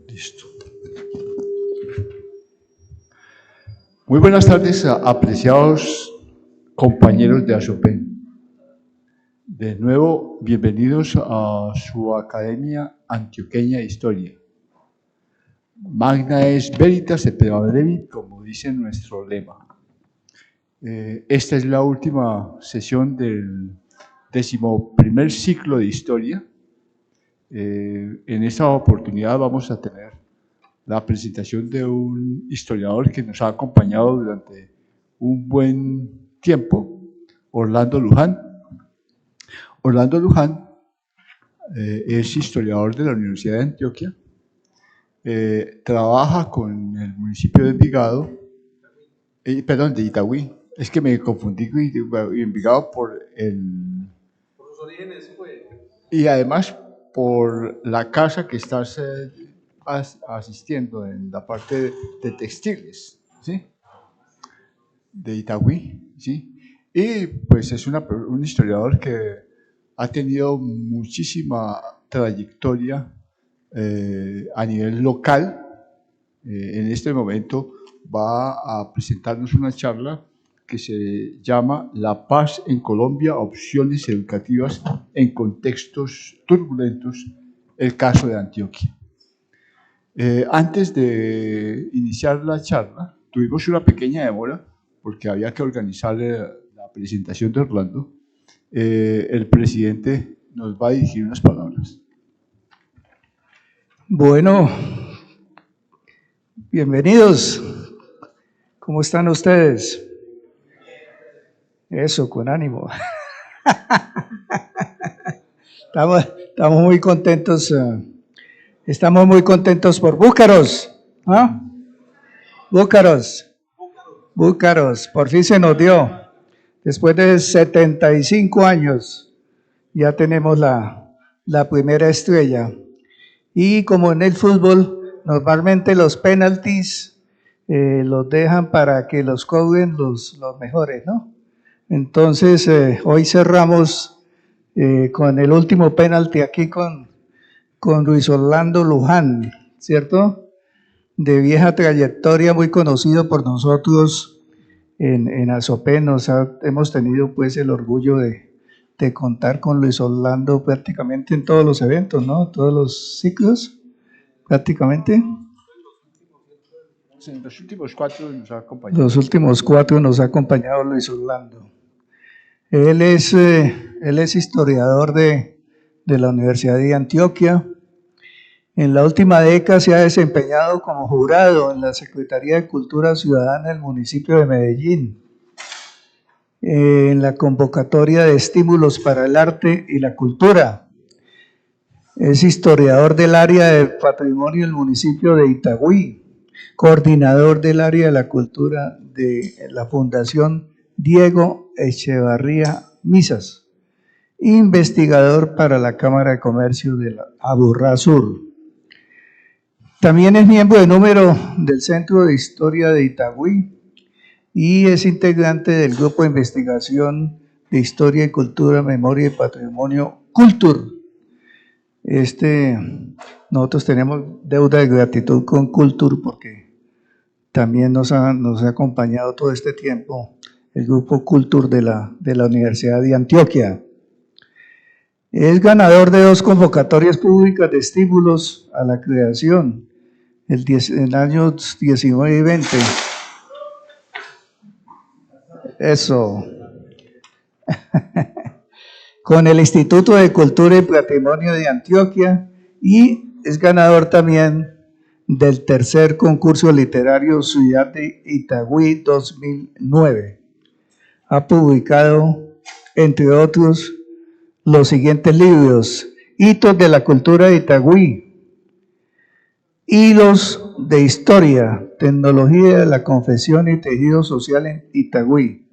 Listo. Muy buenas tardes, apreciados compañeros de ASOPEN. De nuevo, bienvenidos a su Academia Antioqueña de Historia. Magna es veritas et praevalebit, como dice nuestro lema. Esta es la última sesión del 11º ciclo de historia. En esta oportunidad vamos a tener la presentación de un historiador que nos ha acompañado durante un buen tiempo, Orlando Luján. Orlando Luján es historiador de la Universidad de Antioquia, trabaja con el municipio de Envigado, de Itagüí, es que me confundí con Envigado por los orígenes, pues. Y además por la casa que estás asistiendo en la parte de textiles, ¿sí? De Itagüí, ¿sí? Y pues es un historiador que ha tenido muchísima trayectoria a nivel local. En este momento va a presentarnos una charla que se llama La paz en Colombia, opciones educativas en contextos turbulentos, el caso de Antioquia. Antes de iniciar la charla, tuvimos una pequeña demora porque había que organizar la presentación de Orlando. El presidente nos va a dirigir unas palabras. Bueno, bienvenidos. ¿Cómo están ustedes? Eso, con ánimo. Estamos muy contentos. Estamos muy contentos por Búcaros. ¿Ah? Búcaros, por fin se nos dio. Después de 75 años ya tenemos la primera estrella. Y como en el fútbol, normalmente los penaltis los dejan para que los cobren los mejores, ¿no? Entonces, hoy cerramos con el último penalti aquí con Luis Orlando Luján, ¿cierto? De vieja trayectoria, muy conocido por nosotros en ASOPEN. Hemos tenido pues el orgullo de contar con Luis Orlando prácticamente en todos los eventos, ¿no? Todos los ciclos, prácticamente. En los últimos 4 nos ha acompañado. Los últimos 4 nos ha acompañado Luis Orlando. Él es historiador de la Universidad de Antioquia. En la última década se ha desempeñado como jurado en la Secretaría de Cultura Ciudadana del municipio de Medellín, en la convocatoria de estímulos para el arte y la cultura. Es historiador del área de patrimonio del municipio de Itagüí, coordinador del área de la cultura de la Fundación Diego Echevarría Misas, investigador para la Cámara de Comercio de la Aburrá Sur. También es miembro de número del Centro de Historia de Itagüí y es integrante del Grupo de Investigación de Historia y Cultura, Memoria y Patrimonio Cultur. Nosotros tenemos deuda de gratitud con Cultur porque también nos ha acompañado todo este tiempo el Grupo Cultur de la Universidad de Antioquia. Es ganador de 2 convocatorias públicas de estímulos a la creación, en años 19 y 20. Eso. Con el Instituto de Cultura y Patrimonio de Antioquia, y es ganador también del 3er concurso literario Ciudad de Itagüí 2009. Ha publicado, entre otros, los siguientes libros: Hitos de la Cultura de Itagüí, Hilos de Historia, Tecnología de la Confección y Tejido Social en Itagüí,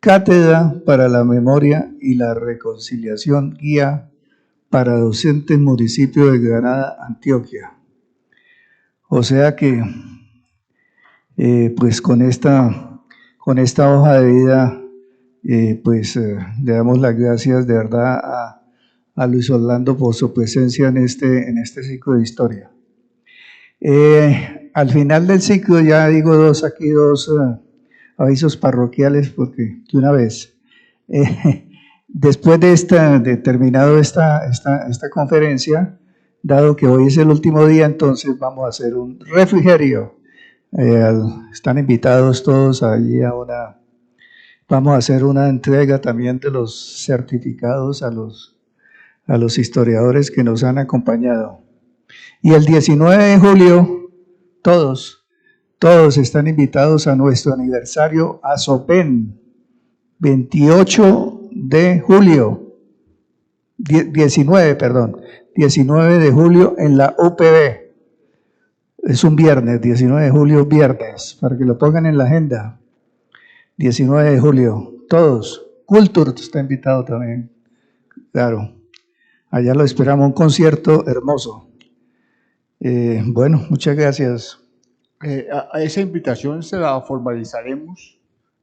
Cátedra para la Memoria y la Reconciliación, guía para docentes municipio de Granada, Antioquia. O sea que, pues con esta hoja de vida, le damos las gracias de verdad a Luis Orlando por su presencia en este ciclo de historia. Al final del ciclo, ya digo dos avisos parroquiales, porque de una vez, después de terminado esta conferencia, dado que hoy es el último día, entonces vamos a hacer un refrigerio. Están invitados todos allí vamos a hacer una entrega también de los certificados a los historiadores que nos han acompañado. Y el 19 de julio, todos están invitados a nuestro aniversario ASOPEN, 19 de julio en la UPB. Es un viernes, 19 de julio, viernes, para que lo pongan en la agenda. 19 de julio, todos. Culture está invitado también, claro. Allá lo esperamos, un concierto hermoso. Bueno, muchas gracias. A esa invitación se la formalizaremos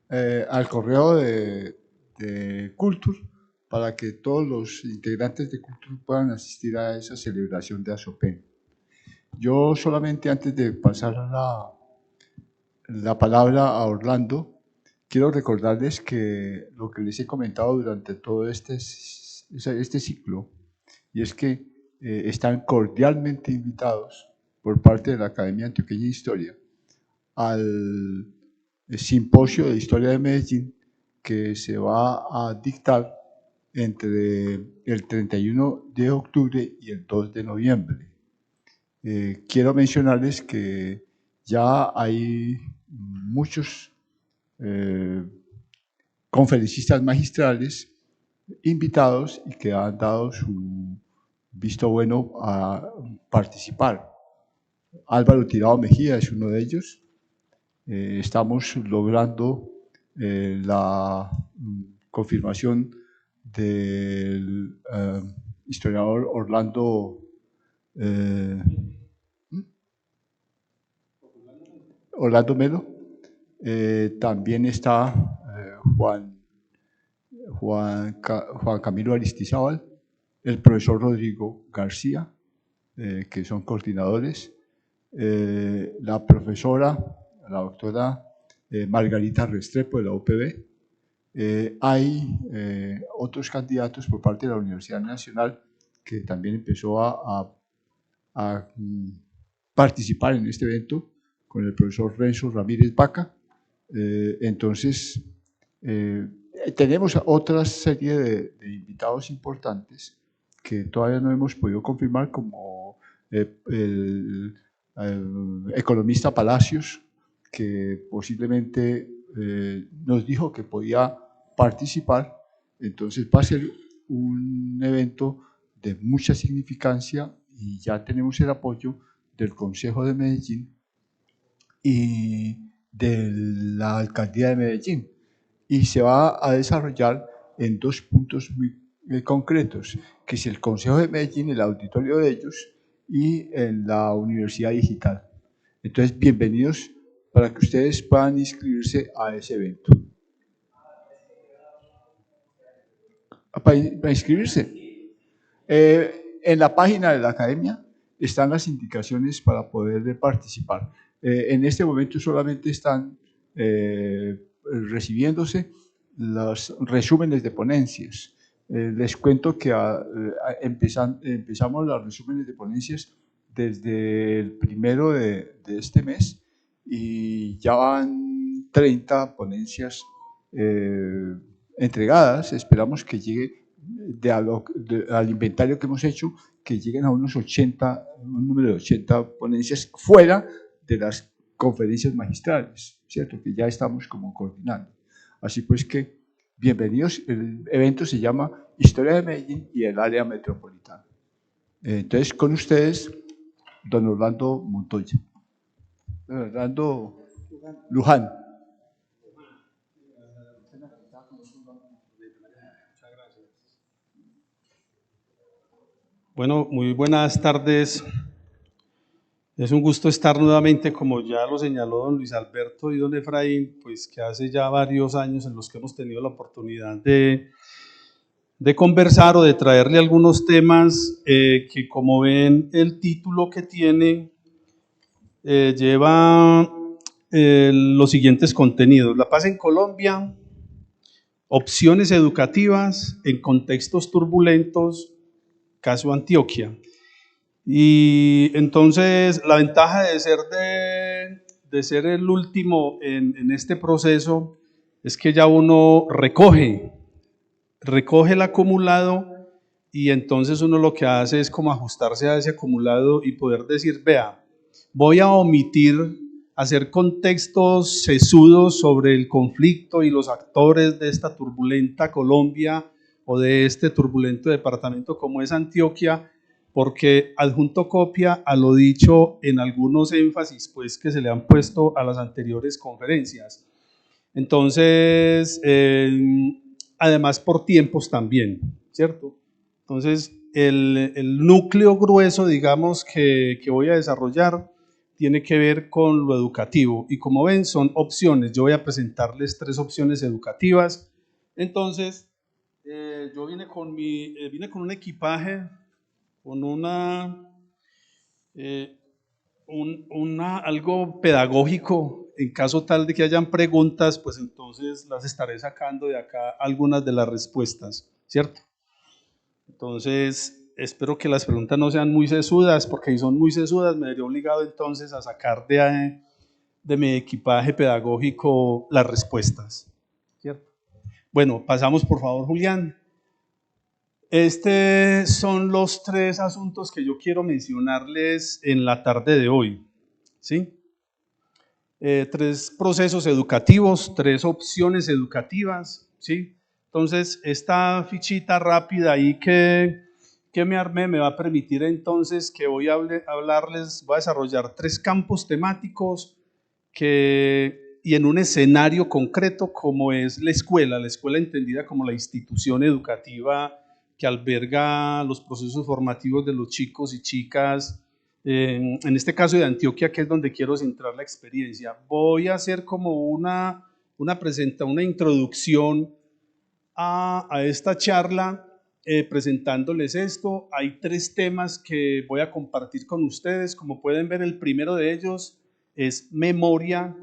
al correo de Culture para que todos los integrantes de Culture puedan asistir a esa celebración de ASOPEN. Yo solamente antes de pasar la palabra a Orlando, quiero recordarles que lo que les he comentado durante todo este ciclo, y es que están cordialmente invitados por parte de la Academia Antioqueña de Historia al simposio de Historia de Medellín que se va a dictar entre el 31 de octubre y el 2 de noviembre. Quiero mencionarles que ya hay muchos conferencistas magistrales invitados y que han dado su visto bueno a participar. Álvaro Tirado Mejía es uno de ellos. Estamos logrando la confirmación del historiador Orlando Melo. También está Juan Camilo Aristizábal, el profesor Rodrigo García, que son coordinadores, la profesora, la doctora Margarita Restrepo de la UPB. Hay otros candidatos por parte de la Universidad Nacional que también empezó a participar en este evento con el profesor Renzo Ramírez Vaca. Entonces, tenemos otra serie de invitados importantes que todavía no hemos podido confirmar, como el economista Palacios, que posiblemente nos dijo que podía participar. Entonces va a ser un evento de mucha significancia y ya tenemos el apoyo del Consejo de Medellín y de la Alcaldía de Medellín, y se va a desarrollar en dos puntos muy concretos, que es el Consejo de Medellín, el auditorio de ellos, y en la Universidad Digital. Entonces, bienvenidos para que ustedes puedan inscribirse a ese evento. Para inscribirse, en la página de la academia están las indicaciones para poder participar. En este momento solamente están recibiéndose los resúmenes de ponencias. Les cuento que empezamos los resúmenes de ponencias desde el 1 de este mes y ya van 30 ponencias entregadas. Esperamos que llegue al inventario que hemos hecho, que lleguen a un número de 80 ponencias fuera de las conferencias magistrales, ¿cierto? Que ya estamos como coordinando. Así pues que, bienvenidos. El evento se llama Historia de Medellín y el área metropolitana. Entonces, con ustedes, don Orlando Montoya. Don Orlando Luján. Bueno, muy buenas tardes. Es un gusto estar nuevamente, como ya lo señaló don Luis Alberto y don Efraín, pues que hace ya varios años en los que hemos tenido la oportunidad de conversar o de traerle algunos temas que, como ven el título que tiene, lleva los siguientes contenidos: la paz en Colombia, opciones educativas en contextos turbulentos, caso Antioquia. Y entonces la ventaja de ser el último en este proceso es que ya uno recoge el acumulado, y entonces uno lo que hace es como ajustarse a ese acumulado y poder decir, vea, voy a omitir hacer contextos sesudos sobre el conflicto y los actores de esta turbulenta Colombia o de este turbulento departamento como es Antioquia, porque adjunto copia a lo dicho en algunos énfasis pues que se le han puesto a las anteriores conferencias. Entonces, además por tiempos también, ¿cierto? Entonces, el núcleo grueso, digamos, que voy a desarrollar tiene que ver con lo educativo, y como ven son opciones. Yo voy a presentarles 3 opciones educativas. Entonces, yo vine con un equipaje, con algo pedagógico, en caso tal de que hayan preguntas, pues entonces las estaré sacando de acá algunas de las respuestas, ¿cierto? Entonces, espero que las preguntas no sean muy sesudas, porque si son muy sesudas me veré obligado entonces a sacar de mi equipaje pedagógico las respuestas, ¿cierto? Bueno, pasamos por favor, Julián. Estos son los 3 asuntos que yo quiero mencionarles en la tarde de hoy, ¿sí? 3 procesos educativos, 3 opciones educativas, ¿sí? Entonces, esta fichita rápida ahí que me armé me va a permitir entonces que voy a desarrollar 3 campos temáticos y en un escenario concreto como es la escuela entendida como la institución educativa que alberga los procesos formativos de los chicos y chicas, en este caso de Antioquia, que es donde quiero centrar la experiencia. Voy a hacer como una introducción a esta charla, presentándoles esto. Hay 3 temas que voy a compartir con ustedes. Como pueden ver, el primero de ellos es memoria,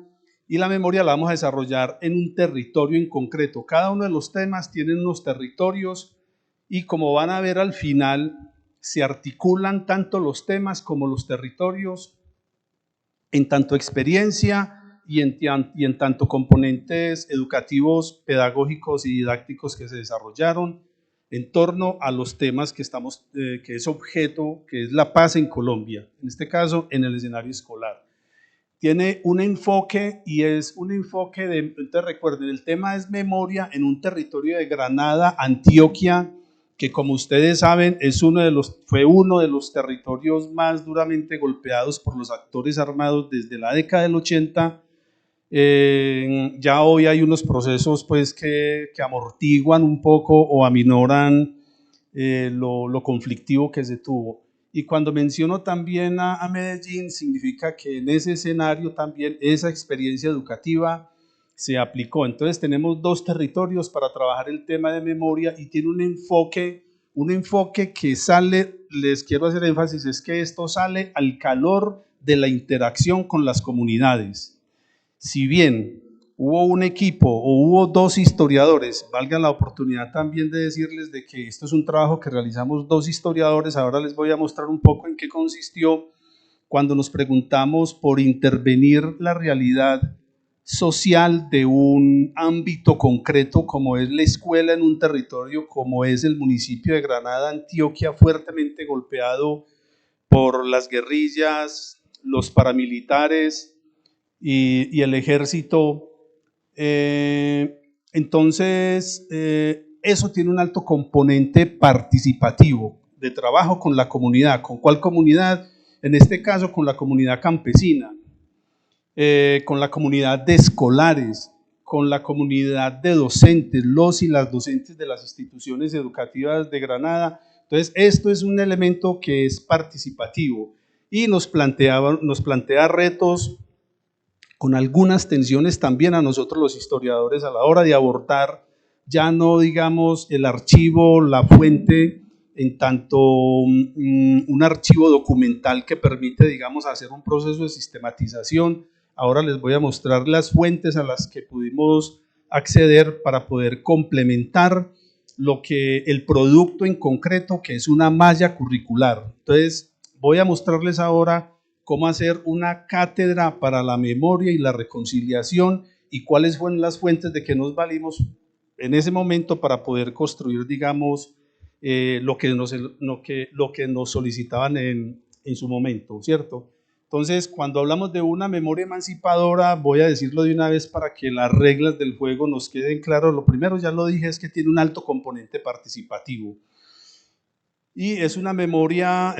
y la memoria la vamos a desarrollar en un territorio en concreto. Cada uno de los temas tienen unos territorios, y como van a ver al final, se articulan tanto los temas como los territorios en tanto experiencia y en tanto componentes educativos, pedagógicos y didácticos que se desarrollaron en torno a los temas que es objeto, que es la paz en Colombia, en este caso en el escenario escolar. Tiene un enfoque, y es un enfoque entonces recuerden, el tema es memoria en un territorio de Granada, Antioquia, que como ustedes saben fue uno de los territorios más duramente golpeados por los actores armados desde la década del 80. Ya hoy hay unos procesos pues que amortiguan un poco o aminoran lo conflictivo que se tuvo. Y cuando menciono también a Medellín, significa que en ese escenario también esa experiencia educativa se aplicó. Entonces tenemos 2 territorios para trabajar el tema de memoria, y tiene un enfoque que sale, les quiero hacer énfasis, es que esto sale al calor de la interacción con las comunidades. Si bien hubo un equipo o hubo 2 historiadores, valga la oportunidad también de decirles de que esto es un trabajo que realizamos 2 historiadores, ahora les voy a mostrar un poco en qué consistió cuando nos preguntamos por intervenir la realidad social de un ámbito concreto como es la escuela en un territorio como es el municipio de Granada, Antioquia, fuertemente golpeado por las guerrillas, los paramilitares y el ejército. Entonces, eso tiene un alto componente participativo, de trabajo con la comunidad. ¿Con cuál comunidad? En este caso, con la comunidad campesina, con la comunidad de escolares, con la comunidad de docentes, los y las docentes de las instituciones educativas de Granada. Entonces, esto es un elemento que es participativo y nos plantea retos con algunas tensiones también a nosotros los historiadores a la hora de abordar ya no, digamos, el archivo, la fuente, en tanto un archivo documental que permite, digamos, hacer un proceso de sistematización. Ahora les voy a mostrar las fuentes a las que pudimos acceder para poder complementar el producto en concreto, que es una malla curricular. Entonces, voy a mostrarles ahora cómo hacer una cátedra para la memoria y la reconciliación y cuáles fueron las fuentes de que nos valimos en ese momento para poder construir, digamos, lo que nos solicitaban en su momento, ¿cierto? Entonces, cuando hablamos de una memoria emancipadora, voy a decirlo de una vez para que las reglas del juego nos queden claras. Lo primero, ya lo dije, es que tiene un alto componente participativo. Y es una memoria,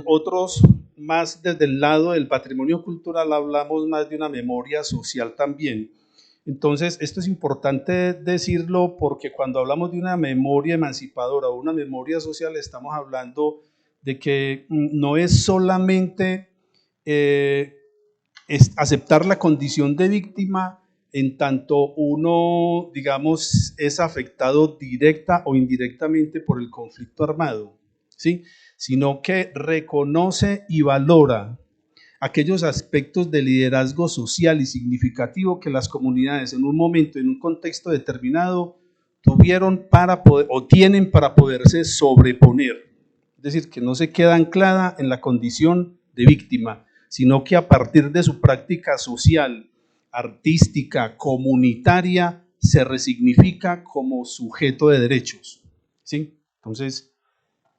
otros más desde el lado del patrimonio cultural hablamos más de una memoria social también. Entonces, esto es importante decirlo porque cuando hablamos de una memoria emancipadora o una memoria social, estamos hablando de que no es solamente es aceptar la condición de víctima en tanto uno, digamos, es afectado directa o indirectamente por el conflicto armado, ¿sí? Sino que reconoce y valora aquellos aspectos de liderazgo social y significativo que las comunidades en un momento, en un contexto determinado, tuvieron para poder, o tienen para poderse sobreponer. Es decir, que no se queda anclada en la condición de víctima, sino que a partir de su práctica social, artística, comunitaria, se resignifica como sujeto de derechos, ¿sí? Entonces,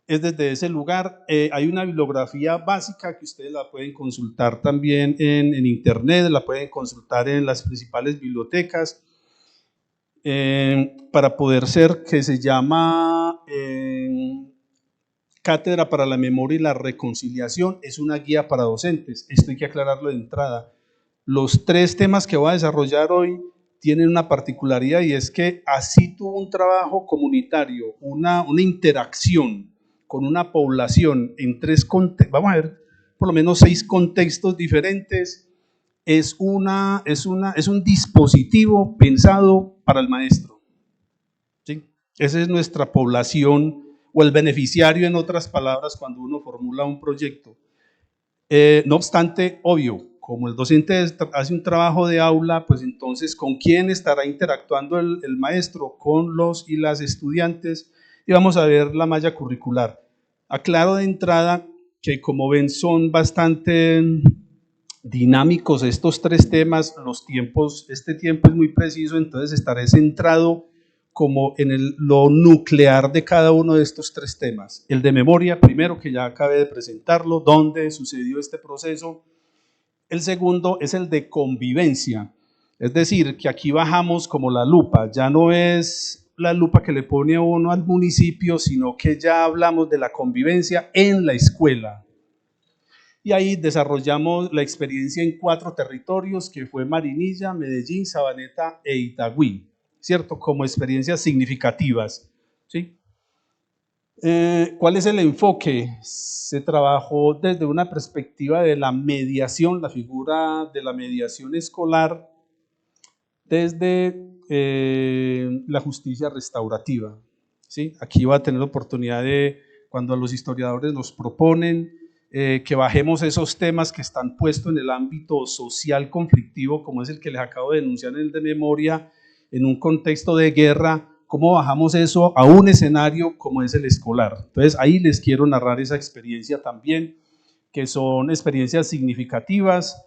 es desde ese lugar. Hay una bibliografía básica que ustedes la pueden consultar también en internet, la pueden consultar en las principales bibliotecas, para poder ser, que se llama Cátedra para la Memoria y la Reconciliación. Es una guía para docentes. Esto hay que aclararlo de entrada. Los 3 temas que voy a desarrollar hoy tienen una particularidad y es que así tuvo un trabajo comunitario, una interacción con una población en 3 contextos, vamos a ver por lo menos 6 contextos diferentes, es un dispositivo pensado para el maestro, ¿sí? Esa es nuestra población o el beneficiario, en otras palabras, cuando uno formula un proyecto. No obstante, obvio, como el docente hace un trabajo de aula, pues entonces, ¿con quién estará interactuando el maestro? Con los y las estudiantes, y vamos a ver la malla curricular. Aclaro de entrada que, como ven, son bastante dinámicos estos 3 temas, este tiempo es muy preciso, entonces estaré centrado como en lo nuclear de cada uno de estos 3 temas. El de memoria, primero, que ya acabé de presentarlo, dónde sucedió este proceso. El segundo es el de convivencia, es decir, que aquí bajamos como la lupa, ya no es la lupa que le pone a uno al municipio, sino que ya hablamos de la convivencia en la escuela. Y ahí desarrollamos la experiencia en 4 territorios, que fue Marinilla, Medellín, Sabaneta e Itagüí, ¿cierto? Como experiencias significativas, ¿sí? ¿Cuál es el enfoque? Se trabajó desde una perspectiva de la mediación, la figura de la mediación escolar, desde la justicia restaurativa, ¿sí? Aquí va a tener la oportunidad de, cuando los historiadores nos proponen que bajemos esos temas que están puestos en el ámbito social conflictivo, como es el que les acabo de denunciar en el de memoria, en un contexto de guerra, cómo bajamos eso a un escenario como es el escolar. Entonces ahí les quiero narrar esa experiencia también, que son experiencias significativas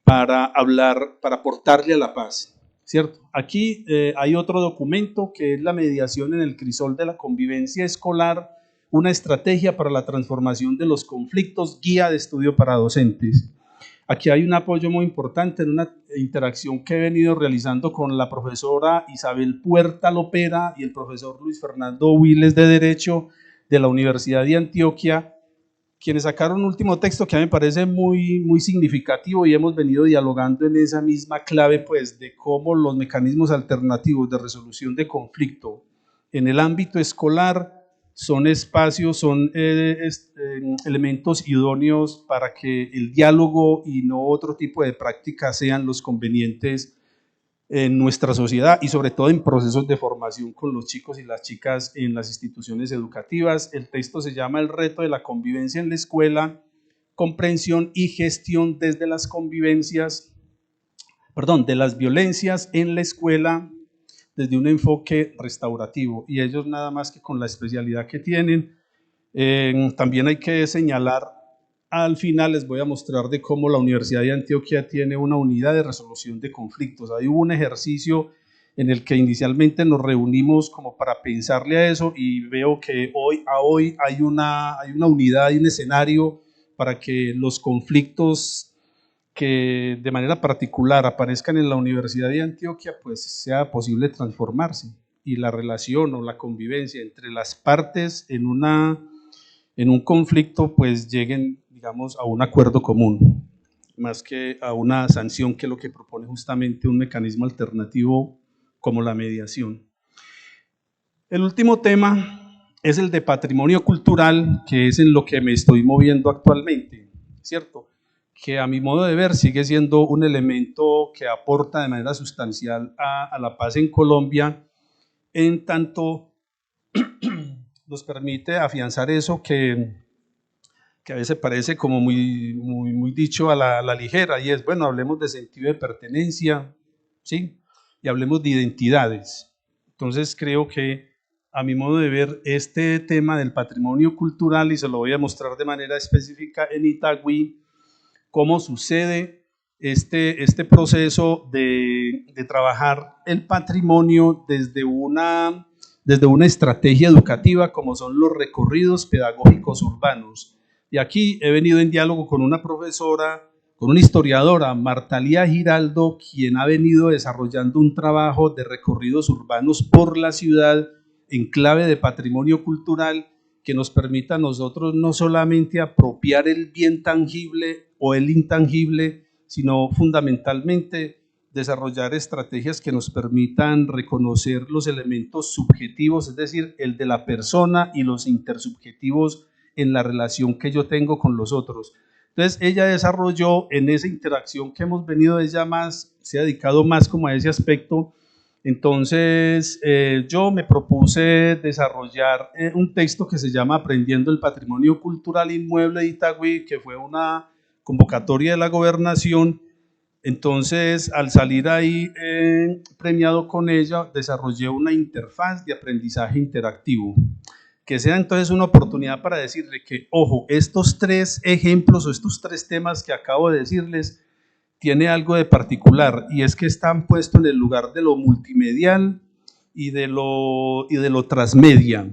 para hablar, para aportarle a la paz, ¿cierto? Aquí hay otro documento que es la mediación en el crisol de la convivencia escolar, una estrategia para la transformación de los conflictos, guía de estudio para docentes. Aquí hay un apoyo muy importante en una interacción que he venido realizando con la profesora Isabel Puerta Lopera y el profesor Luis Fernando Wiles de Derecho de la Universidad de Antioquia, quienes sacaron un último texto que a mí me parece muy significativo y hemos venido dialogando en esa misma clave, pues, de cómo los mecanismos alternativos de resolución de conflicto en el ámbito escolar son espacios, son elementos idóneos para que el diálogo y no otro tipo de prácticas sean los convenientes en nuestra sociedad y sobre todo en procesos de formación con los chicos y las chicas en las instituciones educativas. El texto se llama El reto de la convivencia en la escuela, comprensión y gestión desde las convivencias, de las violencias en la escuela desde un enfoque restaurativo, y ellos nada más que con la especialidad que tienen. También hay que señalar, al final les voy a mostrar de cómo la Universidad de Antioquia tiene una unidad de resolución de conflictos. Ahí hubo un ejercicio en el que inicialmente nos reunimos como para pensarle a eso, y veo que hoy hay una unidad, hay un escenario para que los conflictos que de manera particular aparezcan en la Universidad de Antioquia, pues sea posible transformarse, y la relación o la convivencia entre las partes en un conflicto, pues lleguen, digamos, a un acuerdo común, más que a una sanción, que es lo que propone justamente un mecanismo alternativo como la mediación. El último tema es el de patrimonio cultural, que es en lo que me estoy moviendo actualmente, ¿cierto? Que a mi modo de ver sigue siendo un elemento que aporta de manera sustancial a la paz en Colombia, en tanto nos permite afianzar eso que a veces parece como muy dicho a la ligera, y es, bueno, hablemos de sentido de pertenencia, ¿sí? Y hablemos de identidades. Entonces creo que, a mi modo de ver, este tema del patrimonio cultural, y se lo voy a mostrar de manera específica en Itagüí, cómo sucede este proceso de trabajar el patrimonio desde una estrategia educativa, como son los recorridos pedagógicos urbanos. Y aquí he venido en diálogo con una profesora, con una historiadora, Martalía Giraldo, quien ha venido desarrollando un trabajo de recorridos urbanos por la ciudad en clave de patrimonio cultural, que nos permita a nosotros no solamente apropiar el bien tangible o el intangible, sino fundamentalmente desarrollar estrategias que nos permitan reconocer los elementos subjetivos, es decir, el de la persona, y los intersubjetivos en la relación que yo tengo con los otros. Entonces ella desarrolló en esa interacción que hemos venido, ella se ha dedicado más como a ese aspecto. Entonces yo me propuse desarrollar un texto que se llama Aprendiendo el Patrimonio Cultural Inmueble de Itagüí, que fue una convocatoria de la gobernación. Entonces, al salir ahí premiado con ella, desarrollé una interfaz de aprendizaje interactivo, que sea entonces una oportunidad para decirle que, ojo, estos tres ejemplos o estos tres temas que acabo de decirles tiene algo de particular, y es que están puestos en el lugar de lo multimedial y de lo transmedia,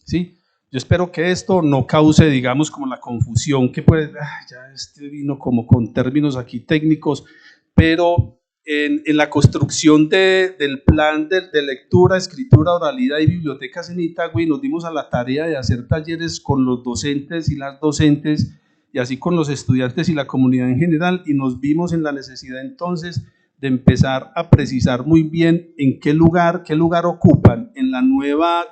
¿sí? Yo espero que esto no cause, digamos, como la confusión que puede, ya vino como con términos aquí técnicos, pero en la construcción del plan de lectura, escritura, oralidad y bibliotecas en Itagüí, nos dimos a la tarea de hacer talleres con los docentes y las docentes, y así con los estudiantes y la comunidad en general, y nos vimos en la necesidad entonces de empezar a precisar muy bien en qué lugar ocupan en la nueva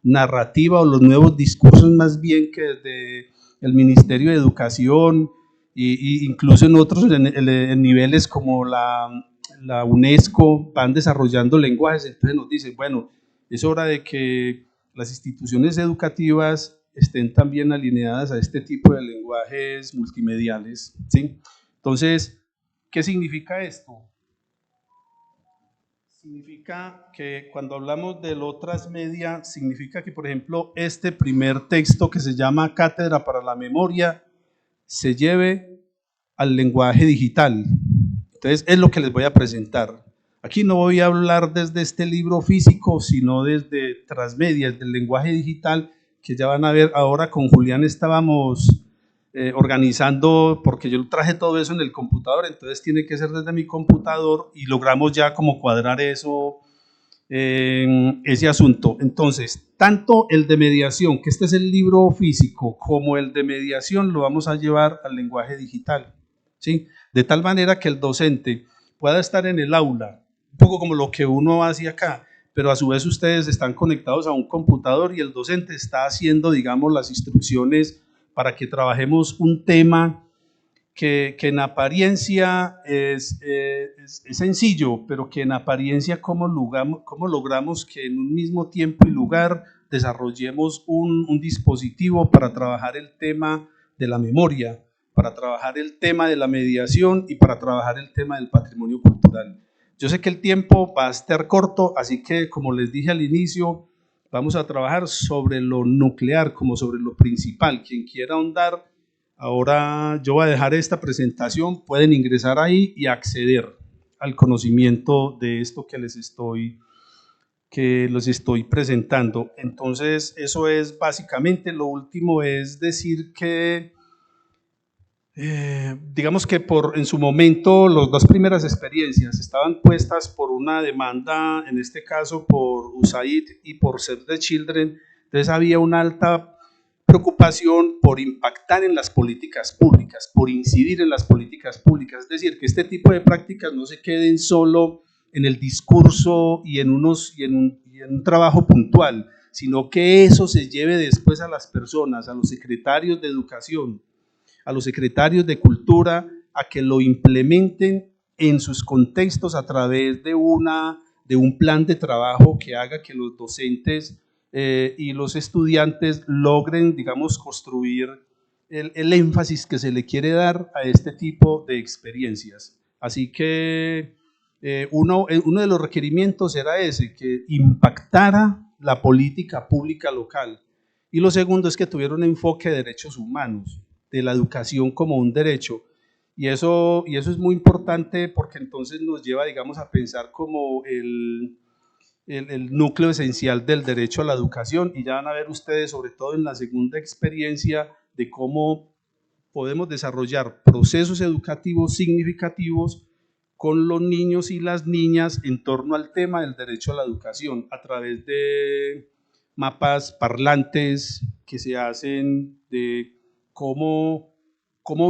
narrativa o los nuevos discursos, más bien, que desde el Ministerio de Educación y incluso en otros en niveles como la UNESCO van desarrollando lenguajes. Entonces nos dicen, bueno, es hora de que las instituciones educativas estén también alineadas a este tipo de lenguajes multimediales, ¿sí? Entonces, ¿qué significa esto? Significa que cuando hablamos de lo transmedia, significa que, por ejemplo, este primer texto, que se llama Cátedra para la Memoria, se lleve al lenguaje digital. Entonces, es lo que les voy a presentar. Aquí no voy a hablar desde este libro físico, sino desde transmedia, del lenguaje digital, que ya van a ver. Ahora con Julián estábamos organizando, porque yo traje todo eso en el computador, entonces tiene que ser desde mi computador, y logramos ya como cuadrar eso ese asunto. Entonces, tanto el de mediación, que este es el libro físico, como el de mediación lo vamos a llevar al lenguaje digital, ¿sí? De tal manera que el docente pueda estar en el aula, un poco como lo que uno hace acá, pero a su vez ustedes están conectados a un computador y el docente está haciendo, digamos, las instrucciones para que trabajemos un tema que en apariencia es sencillo, pero que en apariencia cómo logramos que en un mismo tiempo y lugar desarrollemos un dispositivo para trabajar el tema de la memoria, para trabajar el tema de la mediación y para trabajar el tema del patrimonio cultural. Yo sé que el tiempo va a estar corto, así que como les dije al inicio, vamos a trabajar sobre lo nuclear como sobre lo principal. Quien quiera ahondar, ahora yo voy a dejar esta presentación, pueden ingresar ahí y acceder al conocimiento de esto que les estoy presentando. Entonces, eso es básicamente. Lo último es decir que, digamos que en su momento, las dos primeras experiencias estaban puestas por una demanda, en este caso por USAID y por Save the Children. Entonces, había una alta preocupación por impactar en las políticas públicas, por incidir en las políticas públicas, es decir, que este tipo de prácticas no se queden solo en el discurso y en un trabajo puntual, sino que eso se lleve después a las personas, a los secretarios de educación, a los secretarios de cultura, a que lo implementen en sus contextos a través de un plan de trabajo que haga que los docentes y los estudiantes logren, digamos, construir el énfasis que se le quiere dar a este tipo de experiencias. Así que uno de los requerimientos era ese, que impactara la política pública local. Y lo segundo es que tuviera un enfoque de derechos humanos, de la educación como un derecho. Y eso es muy importante porque entonces nos lleva, digamos, a pensar como el núcleo esencial del derecho a la educación, y ya van a ver ustedes, sobre todo en la segunda experiencia, de cómo podemos desarrollar procesos educativos significativos con los niños y las niñas en torno al tema del derecho a la educación a través de mapas parlantes que se hacen de cómo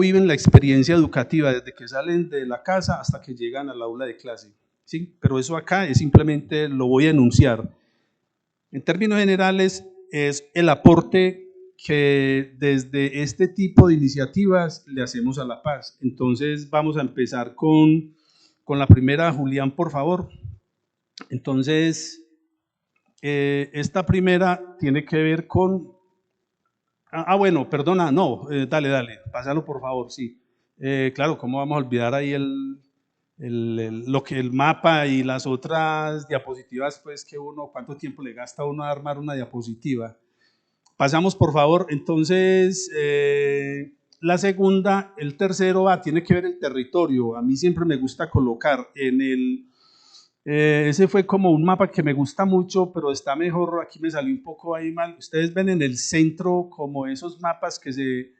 viven la experiencia educativa desde que salen de la casa hasta que llegan al aula de clase. ¿Sí? Pero eso acá es simplemente, lo voy a enunciar. En términos generales, es el aporte que desde este tipo de iniciativas le hacemos a la paz. Entonces vamos a empezar con la primera. Julián, por favor. Entonces, esta primera tiene que ver con... bueno, perdona, no, dale, pásalo por favor, sí. Claro, ¿cómo vamos a olvidar ahí el mapa y las otras diapositivas, pues que cuánto tiempo le gasta uno a armar una diapositiva? Pasamos por favor. Entonces, la segunda, el tercero tiene que ver el territorio. A mí siempre me gusta colocar ese fue como un mapa que me gusta mucho, pero está mejor, aquí me salió un poco ahí mal. Ustedes ven en el centro como esos mapas que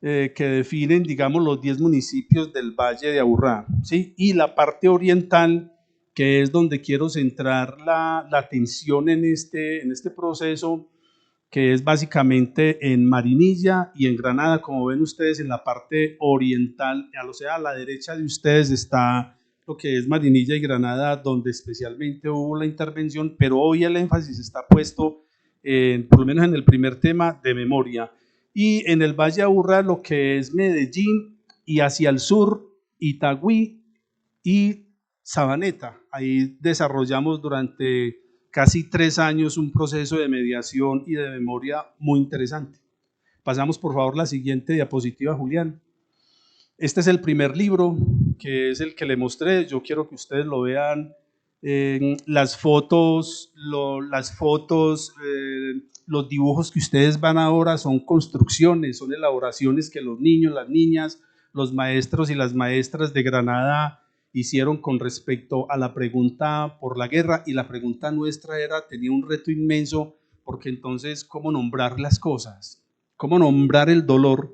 definen, digamos, los 10 municipios del Valle de Aburrá, ¿sí? Y la parte oriental, que es donde quiero centrar la atención en este proceso, que es básicamente en Marinilla y en Granada. Como ven ustedes, en la parte oriental, o sea, a la derecha de ustedes está lo que es Marinilla y Granada, donde especialmente hubo la intervención, pero hoy el énfasis está puesto, por lo menos en el primer tema, de memoria. Y en el Valle de Aburrá, lo que es Medellín, y hacia el sur, Itagüí y Sabaneta. Ahí desarrollamos durante casi 3 años un proceso de mediación y de memoria muy interesante. Pasamos por favor la siguiente diapositiva, Julián. Este es el primer libro, que es el que le mostré. Yo quiero que ustedes lo vean. Las fotos, los dibujos que ustedes van ahora son construcciones, son elaboraciones que los niños, las niñas, los maestros y las maestras de Granada hicieron con respecto a la pregunta por la guerra, y la pregunta nuestra tenía un reto inmenso, porque entonces, ¿cómo nombrar las cosas? ¿Cómo nombrar el dolor?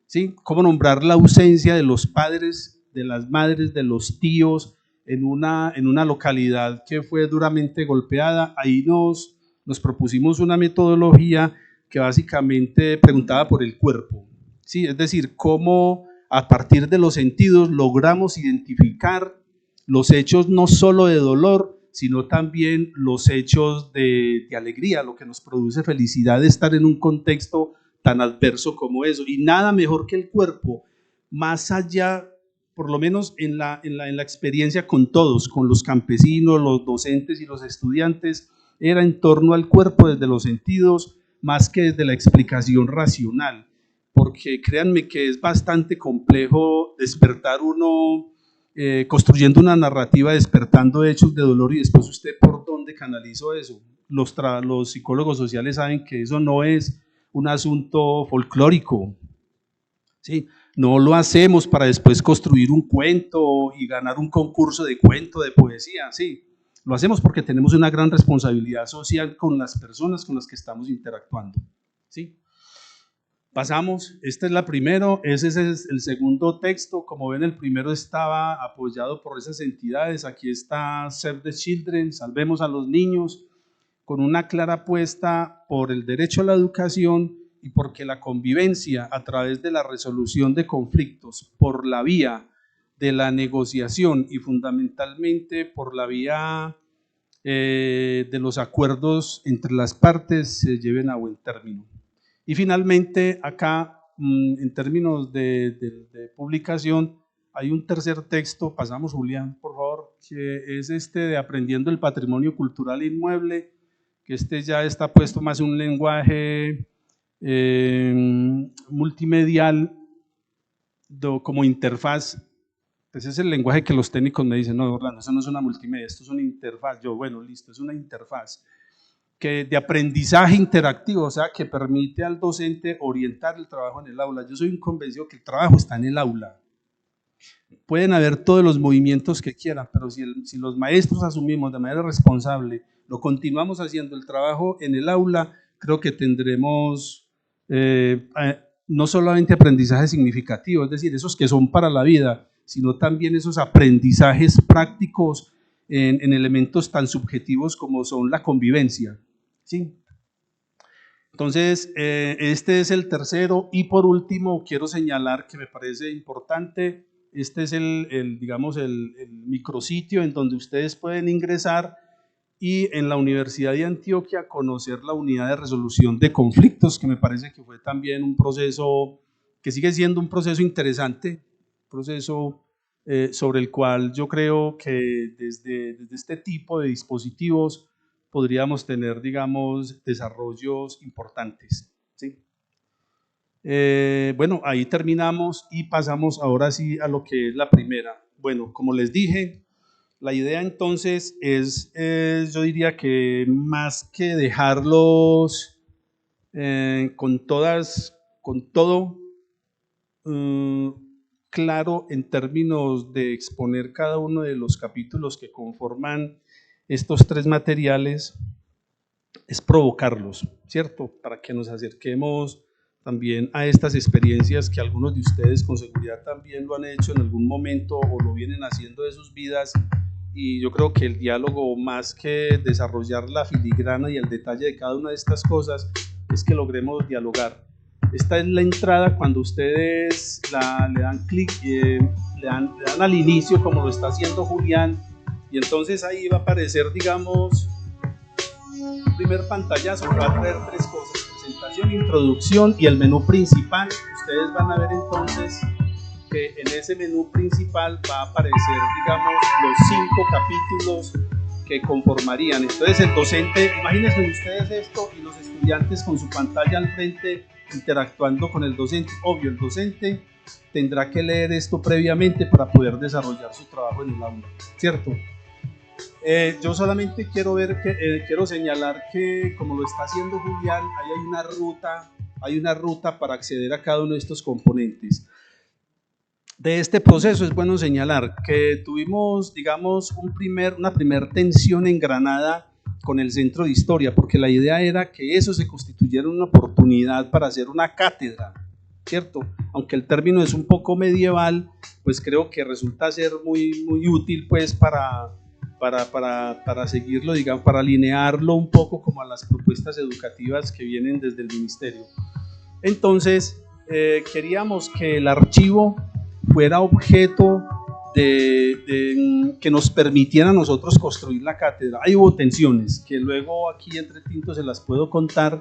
¿Sí? ¿Cómo nombrar la ausencia de los padres, de las madres, de los tíos, en una localidad que fue duramente golpeada. Ahí nos propusimos una metodología que básicamente preguntaba por el cuerpo, ¿sí? Es decir, cómo a partir de los sentidos logramos identificar los hechos no solo de dolor, sino también los hechos de alegría, lo que nos produce felicidad de estar en un contexto tan adverso como eso. Y nada mejor que el cuerpo, más allá, por lo menos en la experiencia con todos, con los campesinos, los docentes y los estudiantes, era en torno al cuerpo desde los sentidos, más que desde la explicación racional, porque créanme que es bastante complejo despertar uno, construyendo una narrativa, despertando hechos de dolor, y después usted por dónde canalizó eso. Los psicólogos sociales saben que eso no es un asunto folclórico, ¿sí? No lo hacemos para después construir un cuento y ganar un concurso de cuento, de poesía, ¿sí? Lo hacemos porque tenemos una gran responsabilidad social con las personas con las que estamos interactuando, ¿sí? Pasamos, este es la primero, ese es el segundo texto. Como ven, el primero estaba apoyado por esas entidades. Aquí está Save the Children, Salvemos a los Niños, con una clara apuesta por el derecho a la educación y porque la convivencia a través de la resolución de conflictos por la vía de la negociación y fundamentalmente por la vía de los acuerdos entre las partes se lleven a buen término. Y finalmente acá, en términos de publicación, hay un tercer texto. Pasamos, Julián, por favor, que es este de Aprendiendo el Patrimonio Cultural Inmueble, que este ya está puesto más en un lenguaje multimedial como interfaz. Ese es el lenguaje que los técnicos me dicen: no, Orlando, eso no es una multimedia, esto es una interfaz. Yo, bueno, listo, es una interfaz de aprendizaje interactivo, o sea, que permite al docente orientar el trabajo en el aula. Yo soy un convencido que el trabajo está en el aula. Pueden haber todos los movimientos que quieran, pero si los maestros asumimos de manera responsable, lo continuamos haciendo el trabajo en el aula, creo que tendremos no solamente aprendizaje significativo, es decir, esos que son para la vida, sino también esos aprendizajes prácticos en elementos tan subjetivos como son la convivencia, ¿sí? Entonces, este es el tercero. Y por último, quiero señalar que me parece importante, este es digamos, el micrositio en donde ustedes pueden ingresar y en la Universidad de Antioquia conocer la unidad de resolución de conflictos, que me parece que fue también un proceso, que sigue siendo un proceso interesante, un proceso sobre el cual yo creo que desde este tipo de dispositivos podríamos tener, digamos, desarrollos importantes, ¿sí? Bueno, ahí terminamos y pasamos ahora sí a lo que es la primera. Bueno, como les dije, la idea entonces es yo diría que más que dejarlos con todo claro en términos de exponer cada uno de los capítulos que conforman estos tres materiales, es provocarlos, ¿cierto? Para que nos acerquemos también a estas experiencias que algunos de ustedes con seguridad también lo han hecho en algún momento o lo vienen haciendo de sus vidas. Y yo creo que el diálogo, más que desarrollar la filigrana y el detalle de cada una de estas cosas, es que logremos dialogar. Esta es la entrada. Cuando ustedes le dan clic, le dan al inicio, como lo está haciendo Julián, y entonces ahí va a aparecer, digamos, un primer pantallazo que va a traer tres cosas: presentación, introducción y el menú principal. Ustedes van a ver entonces que en ese menú principal va a aparecer, digamos, los 5 capítulos que conformarían. Entonces el docente, imagínense ustedes esto, y los estudiantes con su pantalla al frente interactuando con el docente. Obvio, el docente tendrá que leer esto previamente para poder desarrollar su trabajo en el aula, ¿cierto? Yo solamente quiero señalar que, como lo está haciendo Julián, hay una ruta para acceder a cada uno de estos componentes. De este proceso es bueno señalar que tuvimos, digamos, una primer tensión en Granada con el Centro de Historia, porque la idea era que eso se constituyera una oportunidad para hacer una cátedra, ¿cierto? Aunque el término es un poco medieval, pues creo que resulta ser muy, muy útil pues para seguirlo, digamos, para alinearlo un poco como a las propuestas educativas que vienen desde el ministerio. Entonces, queríamos que el archivo fuera objeto que nos permitiera a nosotros construir la cátedra. Hay hubo tensiones que luego aquí entre tintos se las puedo contar,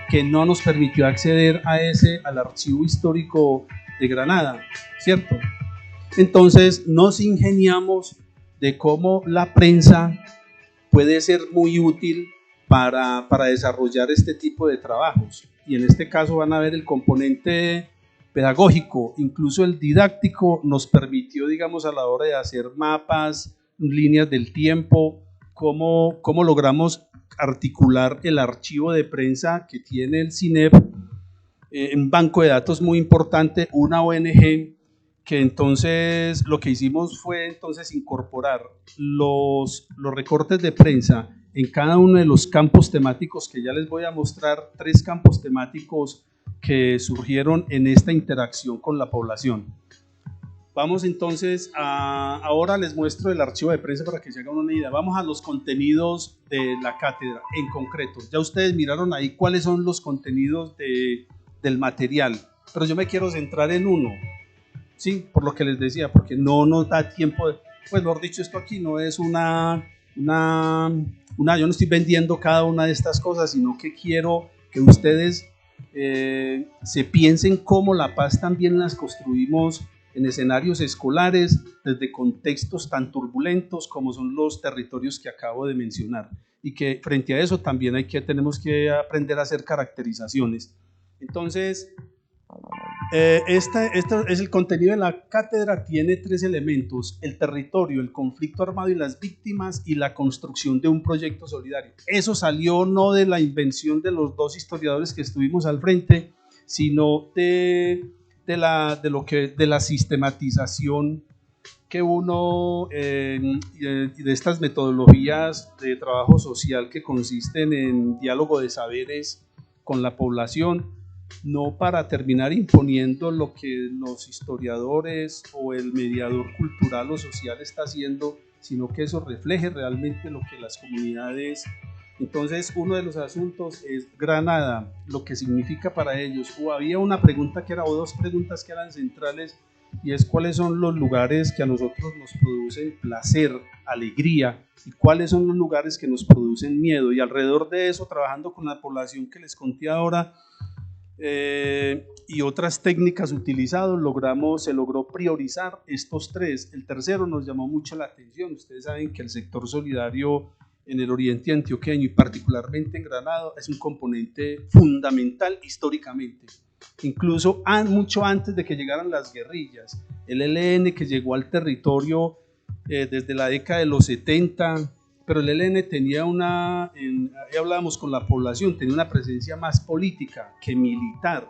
que no nos permitió acceder al archivo histórico de Granada, ¿cierto? Entonces nos ingeniamos de cómo la prensa puede ser muy útil para desarrollar este tipo de trabajos. Y en este caso van a ver el componente pedagógico, incluso el didáctico nos permitió, digamos, a la hora de hacer mapas, líneas del tiempo, cómo logramos articular el archivo de prensa que tiene el CINEP, un banco de datos muy importante, una ONG, que entonces lo que hicimos fue entonces incorporar los recortes de prensa en cada uno de los campos temáticos que ya les voy a mostrar, 3 campos temáticos que surgieron en esta interacción con la población. Vamos entonces ahora les muestro el archivo de prensa para que se hagan una idea. Vamos a los contenidos de la cátedra en concreto. Ya ustedes miraron ahí cuáles son los contenidos del material, pero yo me quiero centrar en uno, ¿sí? Por lo que les decía, porque no nos da tiempo, pues mejor dicho, esto aquí no es yo no estoy vendiendo cada una de estas cosas, sino que quiero que ustedes se piensen cómo la paz también las construimos en escenarios escolares, desde contextos tan turbulentos como son los territorios que acabo de mencionar, y que frente a eso también tenemos que aprender a hacer caracterizaciones. Entonces, este es el contenido de la cátedra, tiene 3 elementos: el territorio, el conflicto armado y las víctimas, y la construcción de un proyecto solidario. Eso salió no de la invención de los 2 historiadores que estuvimos al frente, sino de la sistematización que uno de estas metodologías de trabajo social que consisten en diálogo de saberes con la población, no para terminar imponiendo lo que los historiadores o el mediador cultural o social está haciendo, sino que eso refleje realmente lo que las comunidades. Entonces, uno de los asuntos es Granada, lo que significa para ellos. Había una pregunta o 2 preguntas que eran centrales, y es cuáles son los lugares que a nosotros nos producen placer, alegría, y cuáles son los lugares que nos producen miedo. Y alrededor de eso, trabajando con la población que les conté ahora, y otras técnicas utilizadas, se logró priorizar estos 3. El tercero nos llamó mucho la atención. Ustedes saben que el sector solidario en el oriente antioqueño y particularmente en Granada es un componente fundamental históricamente, incluso mucho antes de que llegaran las guerrillas. El ELN, que llegó al territorio desde la década de los 70, pero el ELN tenía ahí hablábamos con la población, tenía una presencia más política que militar,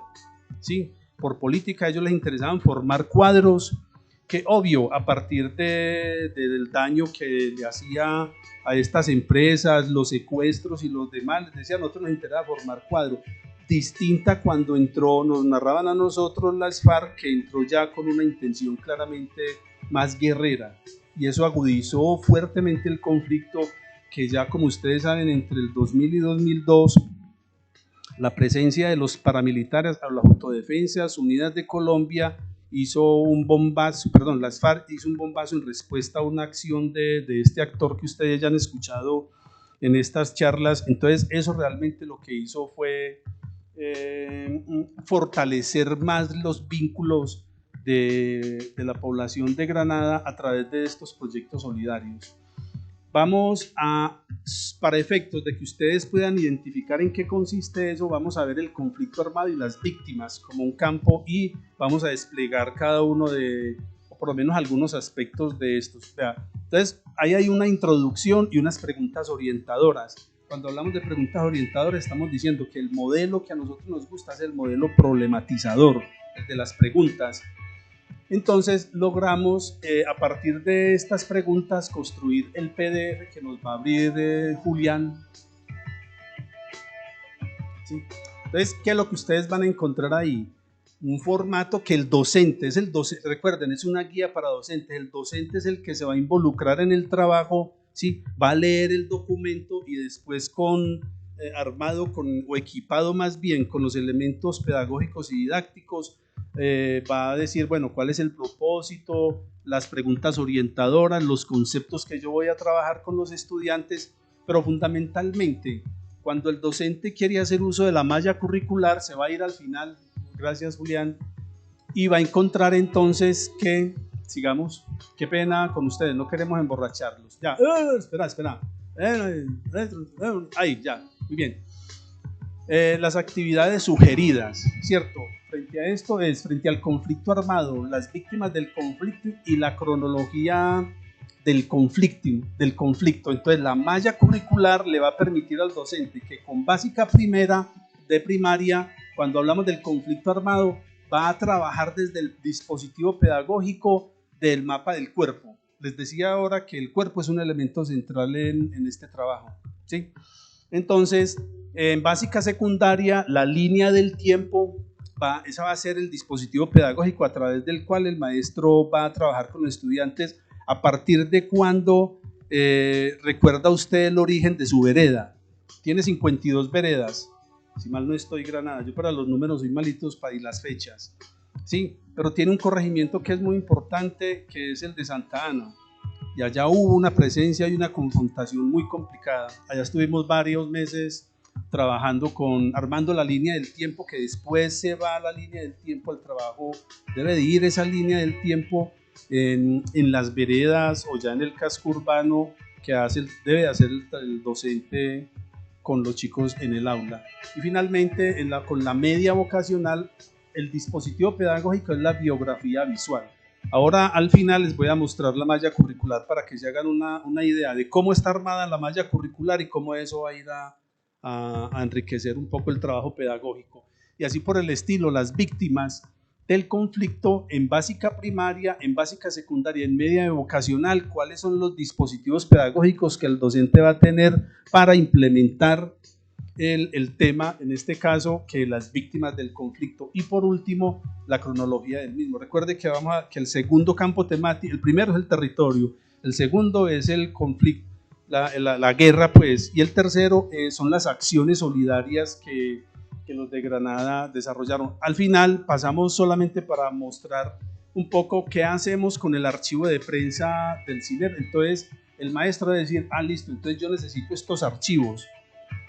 ¿sí? Por política a ellos les interesaban formar cuadros que, obvio, a partir del daño que le hacía a estas empresas, los secuestros y los demás, les decían, a nosotros nos interesa formar cuadros. Distinta cuando nos narraban a nosotros las FARC, que entró ya con una intención claramente más guerrera, y eso agudizó fuertemente el conflicto, que ya, como ustedes saben, entre el 2000 y 2002, la presencia de los paramilitares, las Autodefensas Unidas de Colombia, las FARC hizo un bombazo en respuesta a una acción de este actor que ustedes ya han escuchado en estas charlas. Entonces eso realmente lo que hizo fue fortalecer más los vínculos de la población de Granada a través de estos proyectos solidarios. Para efectos de que ustedes puedan identificar en qué consiste eso, vamos a ver el conflicto armado y las víctimas como un campo, y vamos a desplegar cada uno o por lo menos algunos aspectos de estos. Entonces, ahí hay una introducción y unas preguntas orientadoras. Cuando hablamos de preguntas orientadoras, estamos diciendo que el modelo que a nosotros nos gusta es el modelo problematizador, el de las preguntas. Entonces logramos a partir de estas preguntas construir el PDF que nos va a abrir Julián. ¿Sí? Entonces, ¿qué es lo que ustedes van a encontrar ahí? un formato que el docente, recuerden, es una guía para docentes, el docente es el que se va a involucrar en el trabajo, ¿sí? Va a leer el documento y después armado o equipado más bien con los elementos pedagógicos y didácticos, va a decir, bueno, cuál es el propósito, las preguntas orientadoras, los conceptos que yo voy a trabajar con los estudiantes, pero fundamentalmente, cuando el docente quiere hacer uso de la malla curricular, se va a ir al final, gracias Julián, y va a encontrar entonces que, sigamos, qué pena con ustedes, no queremos emborracharlos, ya, espera, ahí, ya, muy bien. Las actividades sugeridas, ¿cierto? Frente a esto frente al conflicto armado, las víctimas del conflicto y la cronología del conflicto. Entonces la malla curricular le va a permitir al docente que con básica primera de primaria, cuando hablamos del conflicto armado, va a trabajar desde el dispositivo pedagógico del mapa del cuerpo. Les decía ahora que el cuerpo es un elemento central en este trabajo, ¿sí? Entonces, en básica secundaria, la línea del tiempo, esa va a ser el dispositivo pedagógico a través del cual el maestro va a trabajar con los estudiantes a partir de cuando recuerda usted el origen de su vereda. Tiene 52 veredas, si mal no estoy, Granada. Yo para los números soy malitos y las fechas. Sí, pero tiene un corregimiento que es muy importante, que es el de Santa Ana. Y allá hubo una presencia y una confrontación muy complicada. Allá estuvimos varios meses trabajando armando la línea del tiempo, que después se va a la línea del tiempo al trabajo. Debe de ir esa línea del tiempo en las veredas o ya en el casco urbano que debe hacer el docente con los chicos en el aula. Y finalmente, con la media vocacional, el dispositivo pedagógico es la biografía visual. Ahora al final les voy a mostrar la malla curricular para que se hagan una idea de cómo está armada la malla curricular y cómo eso va a ir a enriquecer un poco el trabajo pedagógico. Y así por el estilo, las víctimas del conflicto en básica primaria, en básica secundaria, en media vocacional, cuáles son los dispositivos pedagógicos que el docente va a tener para implementar el tema, en este caso, que las víctimas del conflicto. Y por último, la cronología del mismo. Recuerde que el segundo campo temático, el primero es el territorio, el segundo es el conflicto, la guerra, pues, y el tercero son las acciones solidarias que los de Granada desarrollaron. Al final pasamos solamente para mostrar un poco qué hacemos con el archivo de prensa del CINER. Entonces el maestro va a decir, listo, entonces yo necesito estos archivos.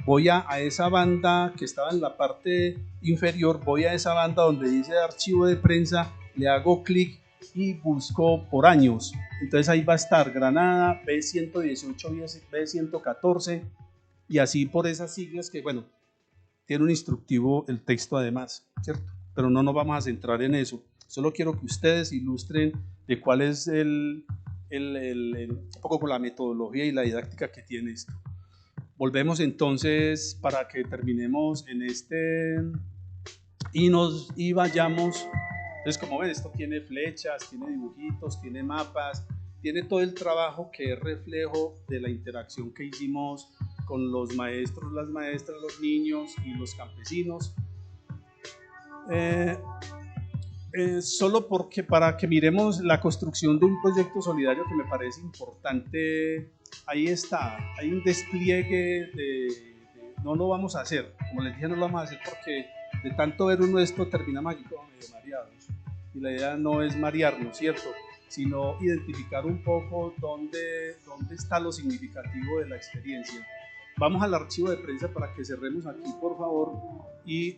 Voy a esa banda que estaba en la parte inferior, voy a esa banda donde dice archivo de prensa, le hago clic y busco por años. Entonces ahí va a estar Granada, B118, B114 y así por esas siglas que, bueno, tiene un instructivo el texto además, ¿cierto? Pero no nos vamos a centrar en eso. Solo quiero que ustedes ilustren de cuál es un poco con la metodología y la didáctica que tiene esto. Volvemos entonces para que terminemos en y vayamos. Entonces, como ven, esto tiene flechas, tiene dibujitos, tiene mapas, tiene todo el trabajo que es reflejo de la interacción que hicimos con los maestros, las maestras, los niños y los campesinos. Solo para que miremos la construcción de un proyecto solidario que me parece importante. Ahí está, hay un despliegue no lo vamos a hacer, como les dije, no lo vamos a hacer porque de tanto ver uno esto terminamos aquí como medio mareados, y la idea no es marearnos, ¿cierto?, sino identificar un poco dónde está lo significativo de la experiencia. Vamos al archivo de prensa para que cerremos aquí, por favor, y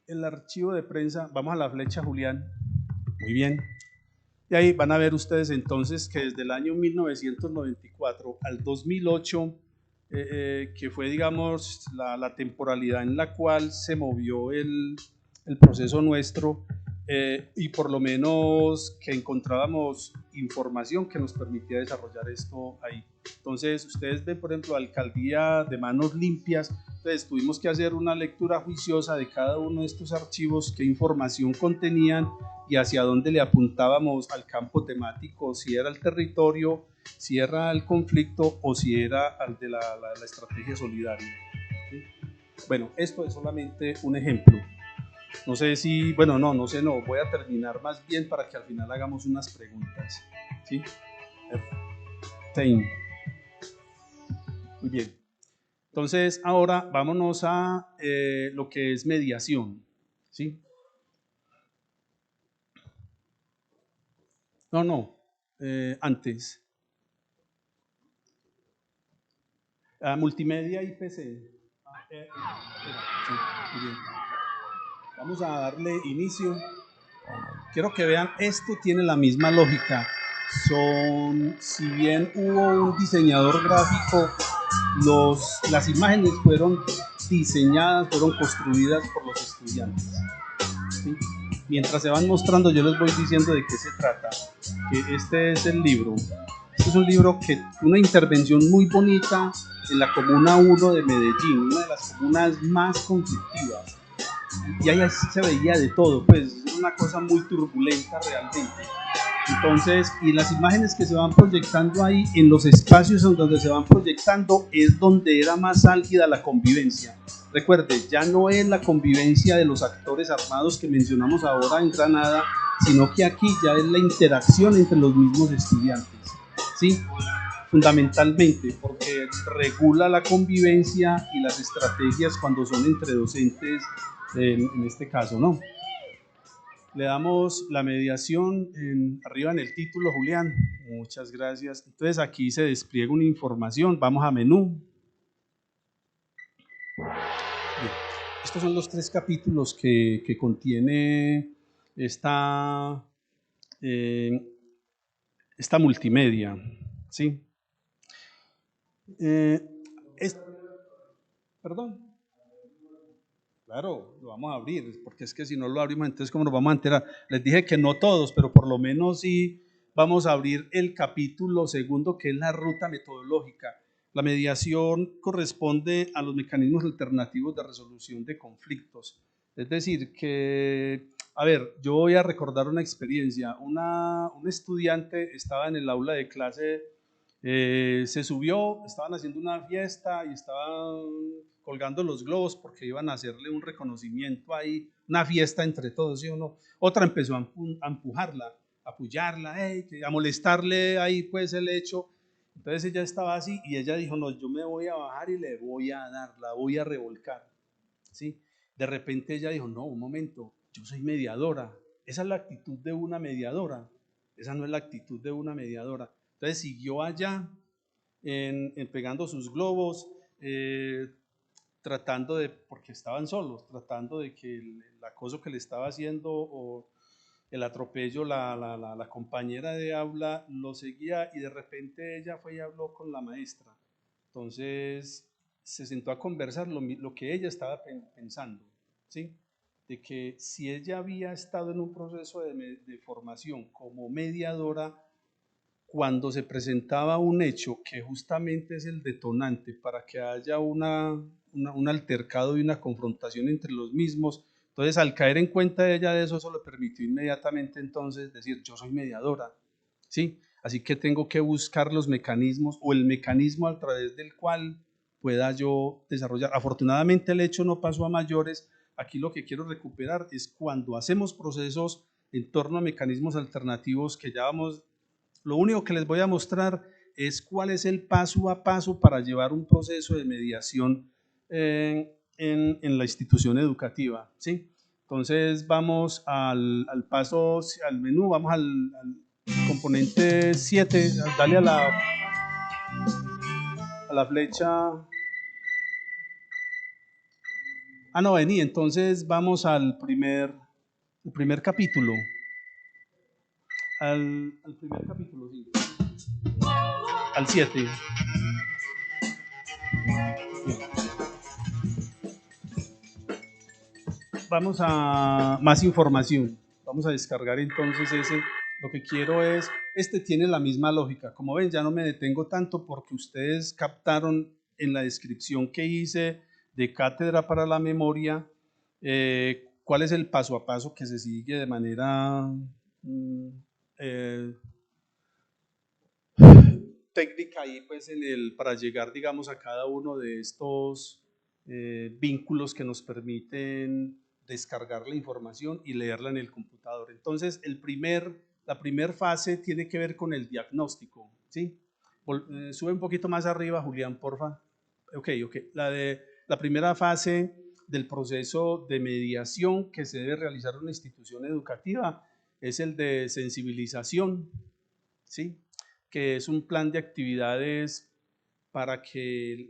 el archivo de prensa, vamos a la flecha, Julián, muy bien. Y ahí van a ver ustedes entonces que desde el año 1994 al 2008, que fue, digamos, la temporalidad en la cual se movió el proceso nuestro, y por lo menos que encontrábamos información que nos permitía desarrollar esto ahí. Entonces, ustedes ven, por ejemplo, Alcaldía de Manos Limpias. Entonces, tuvimos que hacer una lectura juiciosa de cada uno de estos archivos, qué información contenían y hacia dónde le apuntábamos al campo temático, si era el territorio, si era el conflicto o si era al de la estrategia solidaria. ¿Sí? Bueno, esto es solamente un ejemplo. No sé si, bueno, no sé, no, voy a terminar más bien para que al final hagamos unas preguntas. ¿Sí? Muy bien. Entonces, ahora vámonos a lo que es mediación. ¿Sí? Antes. Multimedia y PC. Sí, muy bien. Vamos a darle inicio. Quiero que vean, esto tiene la misma lógica. Si bien hubo un diseñador gráfico, las imágenes fueron diseñadas, fueron construidas por los estudiantes. ¿Sí? Mientras se van mostrando, yo les voy diciendo de qué se trata. Que este es el libro. Este es un libro que una intervención muy bonita en la Comuna 1 de Medellín, una de las comunas más conflictivas. Y ahí se veía de todo, pues es una cosa muy turbulenta realmente. Entonces, y las imágenes que se van proyectando ahí, en los espacios en donde se van proyectando, es donde era más álgida la convivencia. Recuerde, ya no es la convivencia de los actores armados que mencionamos ahora en Granada, sino que aquí ya es la interacción entre los mismos estudiantes, ¿sí? Fundamentalmente, porque regula la convivencia y las estrategias cuando son entre docentes, en este caso, ¿no? Le damos la mediación arriba en el título, Julián. Muchas gracias. Entonces aquí se despliega una información. Vamos a menú. Bien. Estos son los 3 capítulos que contiene esta multimedia. ¿Sí? Perdón. Claro, lo vamos a abrir, porque es que si no lo abrimos, entonces ¿cómo nos vamos a enterar? Les dije que no todos, pero por lo menos sí vamos a abrir el capítulo segundo, que es la ruta metodológica. La mediación corresponde a los mecanismos alternativos de resolución de conflictos. Es decir, que, a ver, yo voy a recordar una experiencia. Un estudiante estaba en el aula de clase, se subió, estaban haciendo una fiesta y estaban colgando los globos porque iban a hacerle un reconocimiento ahí, una fiesta entre todos, ¿sí o no? Otra empezó a empujarla, a apoyarla, a molestarle ahí pues el hecho. Entonces ella estaba así y ella dijo, no, yo me voy a bajar y le voy a dar, la voy a revolcar, ¿sí? De repente ella dijo, no, un momento, yo soy mediadora. Esa es la actitud de una mediadora, esa no es la actitud de una mediadora. Entonces siguió allá pegando sus globos, tratando de, porque estaban solos, tratando de que el acoso que le estaba haciendo o el atropello, la compañera de aula lo seguía y de repente ella fue y habló con la maestra. Entonces se sentó a conversar lo que ella estaba pensando, ¿sí? De que si ella había estado en un proceso de formación como mediadora, cuando se presentaba un hecho que justamente es el detonante para que haya un altercado y una confrontación entre los mismos, entonces al caer en cuenta de ella de eso, eso le permitió inmediatamente entonces decir, yo soy mediadora, ¿sí? Así que tengo que buscar los mecanismos o el mecanismo a través del cual pueda yo desarrollar. Afortunadamente el hecho no pasó a mayores. Aquí lo que quiero recuperar es cuando hacemos procesos en torno a mecanismos alternativos que ya vamos. Lo único que les voy a mostrar es cuál es el paso a paso para llevar un proceso de mediación en la institución educativa, ¿sí? Entonces vamos al paso, al menú, vamos al componente 7, dale a la flecha. No, vení, entonces vamos al el primer capítulo. Al primer capítulo, sí. Al 7. Vamos a más información. Vamos a descargar entonces ese. Lo que quiero es, tiene la misma lógica. Como ven, ya no me detengo tanto porque ustedes captaron en la descripción que hice de Cátedra para la Memoria cuál es el paso a paso que se sigue de manera técnica ahí pues para llegar digamos a cada uno de estos vínculos que nos permiten descargar la información y leerla en el computador. Entonces, la primera fase tiene que ver con el diagnóstico, ¿sí? Sube un poquito más arriba, Julián, porfa. Ok. La primera fase del proceso de mediación que se debe realizar en una institución educativa es el de sensibilización, ¿sí? Que es un plan de actividades para que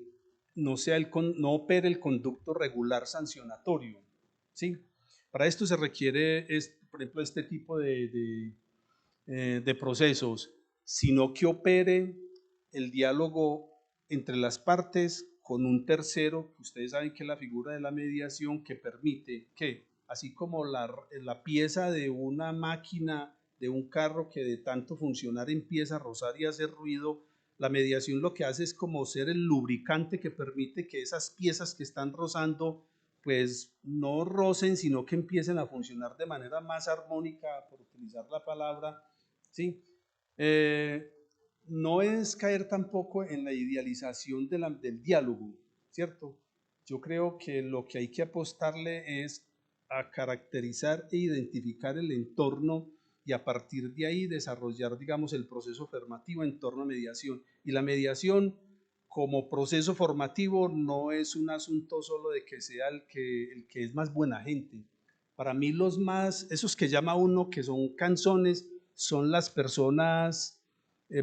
no opere el conducto regular sancionatorio, ¿sí? Para esto se requiere, por ejemplo, este tipo de procesos, sino que opere el diálogo entre las partes con un tercero, que ustedes saben que es la figura de la mediación, que permite que, así como la pieza de una máquina, de un carro que de tanto funcionar empieza a rozar y hacer ruido, la mediación lo que hace es como ser el lubricante que permite que esas piezas que están rozando pues no rocen, sino que empiecen a funcionar de manera más armónica, por utilizar la palabra, ¿sí? No es caer tampoco en la idealización del diálogo, ¿cierto? Yo creo que lo que hay que apostarle es a caracterizar e identificar el entorno y a partir de ahí desarrollar, digamos, el proceso formativo en torno a mediación. Y la mediación como proceso formativo no es un asunto solo de que sea el que es más buena gente. Para mí esos que llama uno que son canzones, son las personas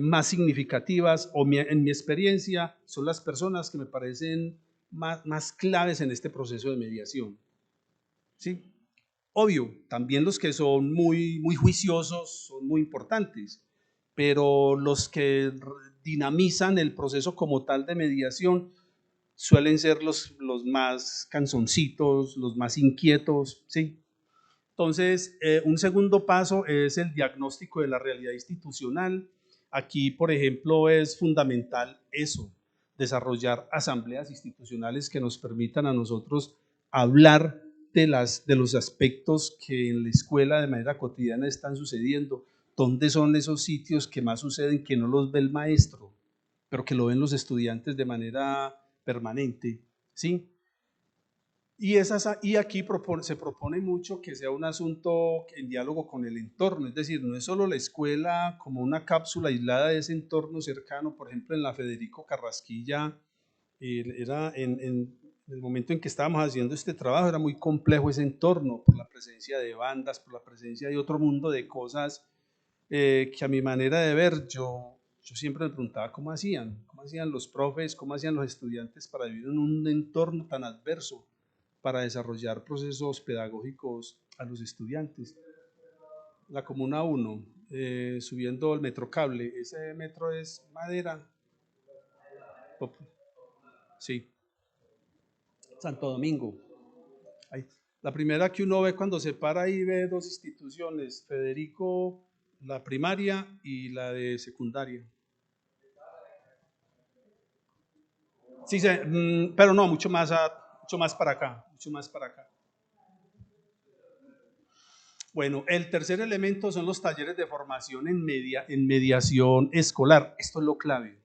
más significativas o en mi experiencia son las personas que me parecen más claves en este proceso de mediación. ¿Sí? Obvio, también los que son muy juiciosos son muy importantes, pero los que dinamizan el proceso como tal de mediación suelen ser los más canzoncitos, los más inquietos, ¿sí? Entonces, un segundo paso es el diagnóstico de la realidad institucional. Aquí, por ejemplo, es fundamental eso, desarrollar asambleas institucionales que nos permitan a nosotros hablar de los aspectos que en la escuela de manera cotidiana están sucediendo. ¿Dónde son esos sitios que más suceden que no los ve el maestro, pero que lo ven los estudiantes de manera permanente? ¿Sí? Y aquí se propone mucho que sea un asunto en diálogo con el entorno, es decir, no es solo la escuela como una cápsula aislada de ese entorno cercano. Por ejemplo, en la Federico Carrasquilla, era en el momento en que estábamos haciendo este trabajo, era muy complejo ese entorno por la presencia de bandas, por la presencia de otro mundo de cosas que a mi manera de ver, yo siempre me preguntaba cómo hacían los profes, cómo hacían los estudiantes para vivir en un entorno tan adverso, para desarrollar procesos pedagógicos a los estudiantes. La Comuna 1, subiendo el Metrocable, ese metro es madera. Sí, Santo Domingo. Ahí. La primera que uno ve cuando se para ahí ve dos instituciones, Federico, la primaria y la de secundaria. Sí, pero no, mucho más para acá, mucho más para acá. Bueno, el tercer elemento son los talleres de formación en mediación escolar. Esto es lo clave.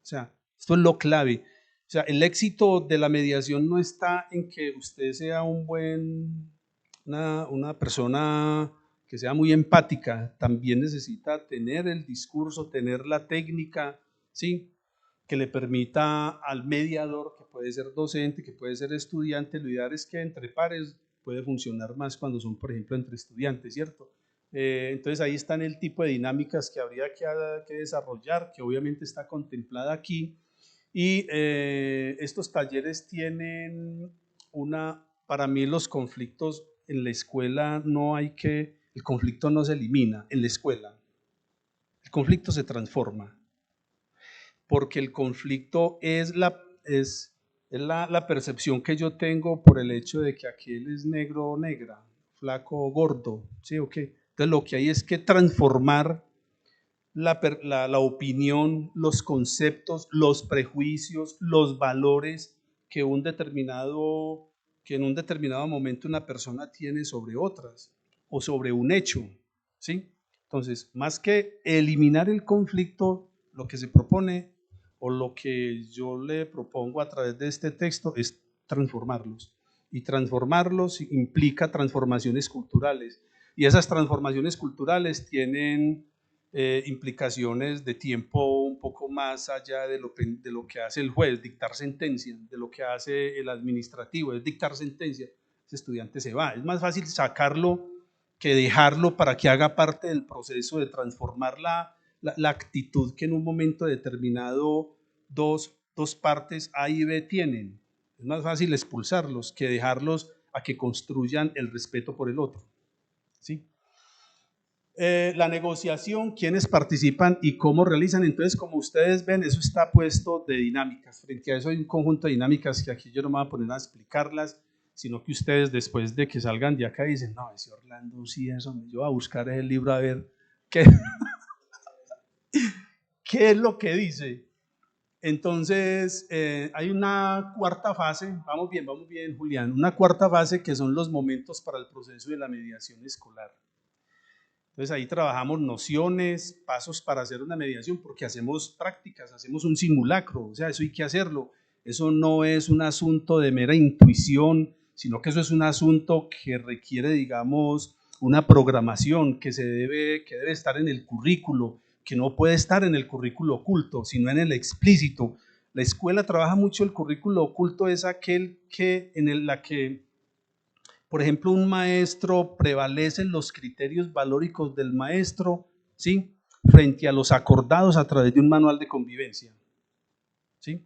O sea, esto es lo clave. O sea, el éxito de la mediación no está en que usted sea una persona que sea muy empática. También necesita tener el discurso, tener la técnica, ¿sí? Que le permita al mediador, que puede ser docente, que puede ser estudiante. Lo ideal es que entre pares puede funcionar más cuando son, por ejemplo, entre estudiantes, ¿cierto? Entonces ahí están el tipo de dinámicas que habría que desarrollar, que obviamente está contemplada aquí. Y estos talleres tienen para mí los conflictos en la escuela el conflicto no se elimina en la escuela, el conflicto se transforma, porque el conflicto es la percepción que yo tengo por el hecho de que aquel es negro o negra, flaco o gordo, ¿sí o qué? Entonces lo que hay es que transformar la opinión, los conceptos, los prejuicios, los valores que en un determinado momento una persona tiene sobre otras o sobre un hecho, ¿sí? Entonces, más que eliminar el conflicto, lo que se propone o lo que yo le propongo a través de este texto es transformarlos. y transformarlos implica transformaciones culturales. Y esas transformaciones culturales tienen implicaciones de tiempo un poco más allá de lo que hace el juez, dictar sentencia, de lo que hace el administrativo, es dictar sentencia. Ese estudiante se va. Es más fácil sacarlo que dejarlo para que haga parte del proceso de transformar la actitud que en un momento determinado dos partes A y B tienen. Es más fácil expulsarlos que dejarlos a que construyan el respeto por el otro. ¿Sí? La negociación, quiénes participan y cómo realizan. Entonces, como ustedes ven, eso está puesto de dinámicas. Frente a eso hay un conjunto de dinámicas que aquí yo no me voy a poner a explicarlas, sino que ustedes después de que salgan de acá dicen, no, ese Orlando sí, eso, yo voy a buscar el libro a ver qué, qué es lo que dice. Entonces, hay una cuarta fase, vamos bien, Julián, una cuarta fase que son los momentos para el proceso de la mediación escolar. Entonces ahí trabajamos nociones, pasos para hacer una mediación, porque hacemos prácticas, hacemos un simulacro, o sea, eso hay que hacerlo. Eso no es un asunto de mera intuición, sino que eso es un asunto que requiere, digamos, una programación que debe estar en el currículo, que no puede estar en el currículo oculto, sino en el explícito. La escuela trabaja mucho el currículo oculto, es aquel que la que por ejemplo, un maestro, prevalecen los criterios valóricos del maestro, ¿sí?, frente a los acordados a través de un manual de convivencia. ¿Sí?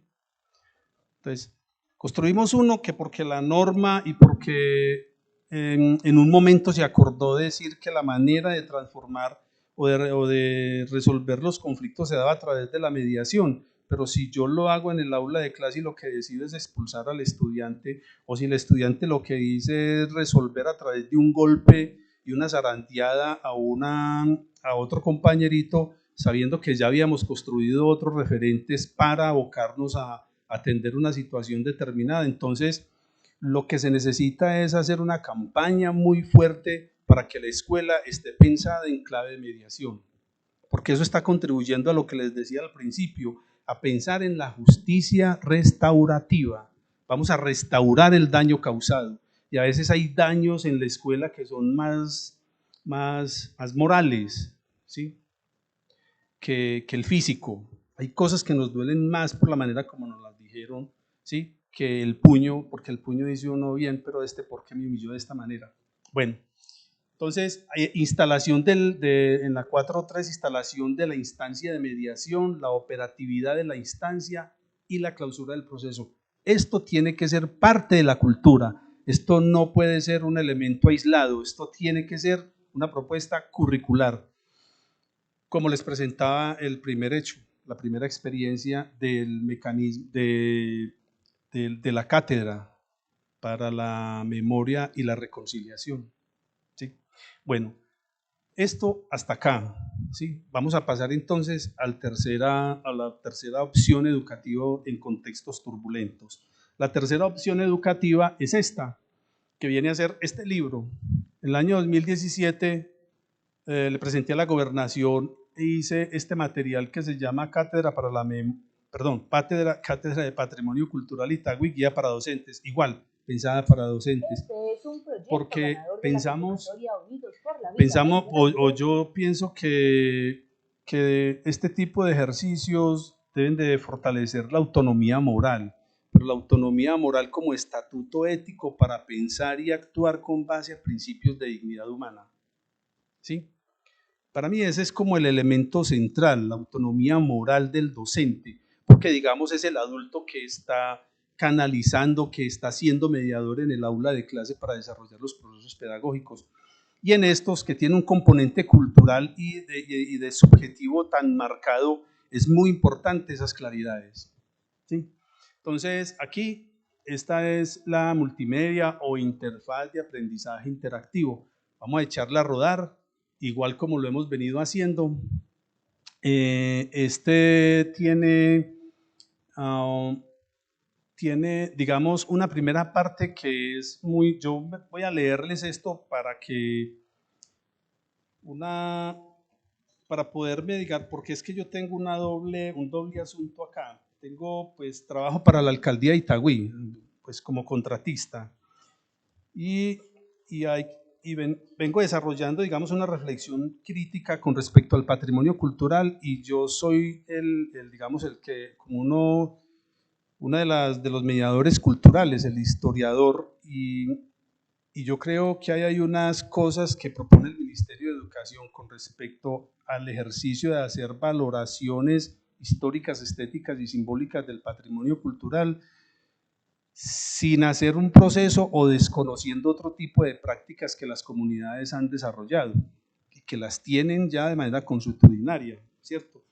Entonces, construimos uno que porque la norma y porque en un momento se acordó decir que la manera de transformar o de resolver los conflictos se daba a través de la mediación. Pero si yo lo hago en el aula de clase y lo que decido es expulsar al estudiante, o si el estudiante lo que dice es resolver a través de un golpe y una zarandeada a otro compañerito, sabiendo que ya habíamos construido otros referentes para abocarnos a atender una situación determinada, entonces lo que se necesita es hacer una campaña muy fuerte para que la escuela esté pensada en clave de mediación, porque eso está contribuyendo a lo que les decía al principio, a pensar en la justicia restaurativa. Vamos a restaurar el daño causado. Y a veces hay daños en la escuela que son más morales, ¿sí?, que el físico. Hay cosas que nos duelen más por la manera como nos las dijeron, ¿sí?, que el puño, porque el puño dice uno bien, pero ¿por qué me humilló de esta manera? Bueno, entonces, instalación en la 4.3, instalación de la instancia de mediación, la operatividad de la instancia y la clausura del proceso. Esto tiene que ser parte de la cultura, esto no puede ser un elemento aislado, esto tiene que ser una propuesta curricular. Como les presentaba el primer hecho, la primera experiencia del mecanismo de la cátedra para la memoria y la reconciliación. ¿Sí? Bueno, esto hasta acá, ¿sí? Vamos a pasar entonces a la tercera opción educativa en contextos turbulentos. La tercera opción educativa es esta, que viene a ser este libro. En el año 2017 le presenté a la gobernación e hice este material que se llama Cátedra de Patrimonio Cultural Itagüí, guía para docentes, igual, pensada para docentes, porque pensamos yo pienso que este tipo de ejercicios deben de fortalecer la autonomía moral, pero la autonomía moral como estatuto ético para pensar y actuar con base a principios de dignidad humana. ¿Sí? Para mí ese es como el elemento central, la autonomía moral del docente, porque digamos es el adulto que está canalizando, que está siendo mediador en el aula de clase para desarrollar los procesos pedagógicos. Y en estos que tiene un componente cultural y de subjetivo tan marcado, es muy importante esas claridades. ¿Sí? Entonces aquí esta es la multimedia o interfaz de aprendizaje interactivo. Vamos a echarla a rodar, igual como lo hemos venido haciendo. Este tiene, digamos, una primera parte que es muy, yo voy a leerles esto para para poderme dedicar, porque es que yo tengo un doble asunto acá. Tengo pues trabajo para la alcaldía de Itagüí, pues como contratista, y, vengo desarrollando, digamos, una reflexión crítica con respecto al patrimonio cultural, y yo soy digamos, el que, como uno de los mediadores culturales, el historiador, y yo creo que hay unas cosas que propone el Ministerio de Educación con respecto al ejercicio de hacer valoraciones históricas, estéticas y simbólicas del patrimonio cultural, sin hacer un proceso o desconociendo otro tipo de prácticas que las comunidades han desarrollado y que las tienen ya de manera consuetudinaria, ¿cierto?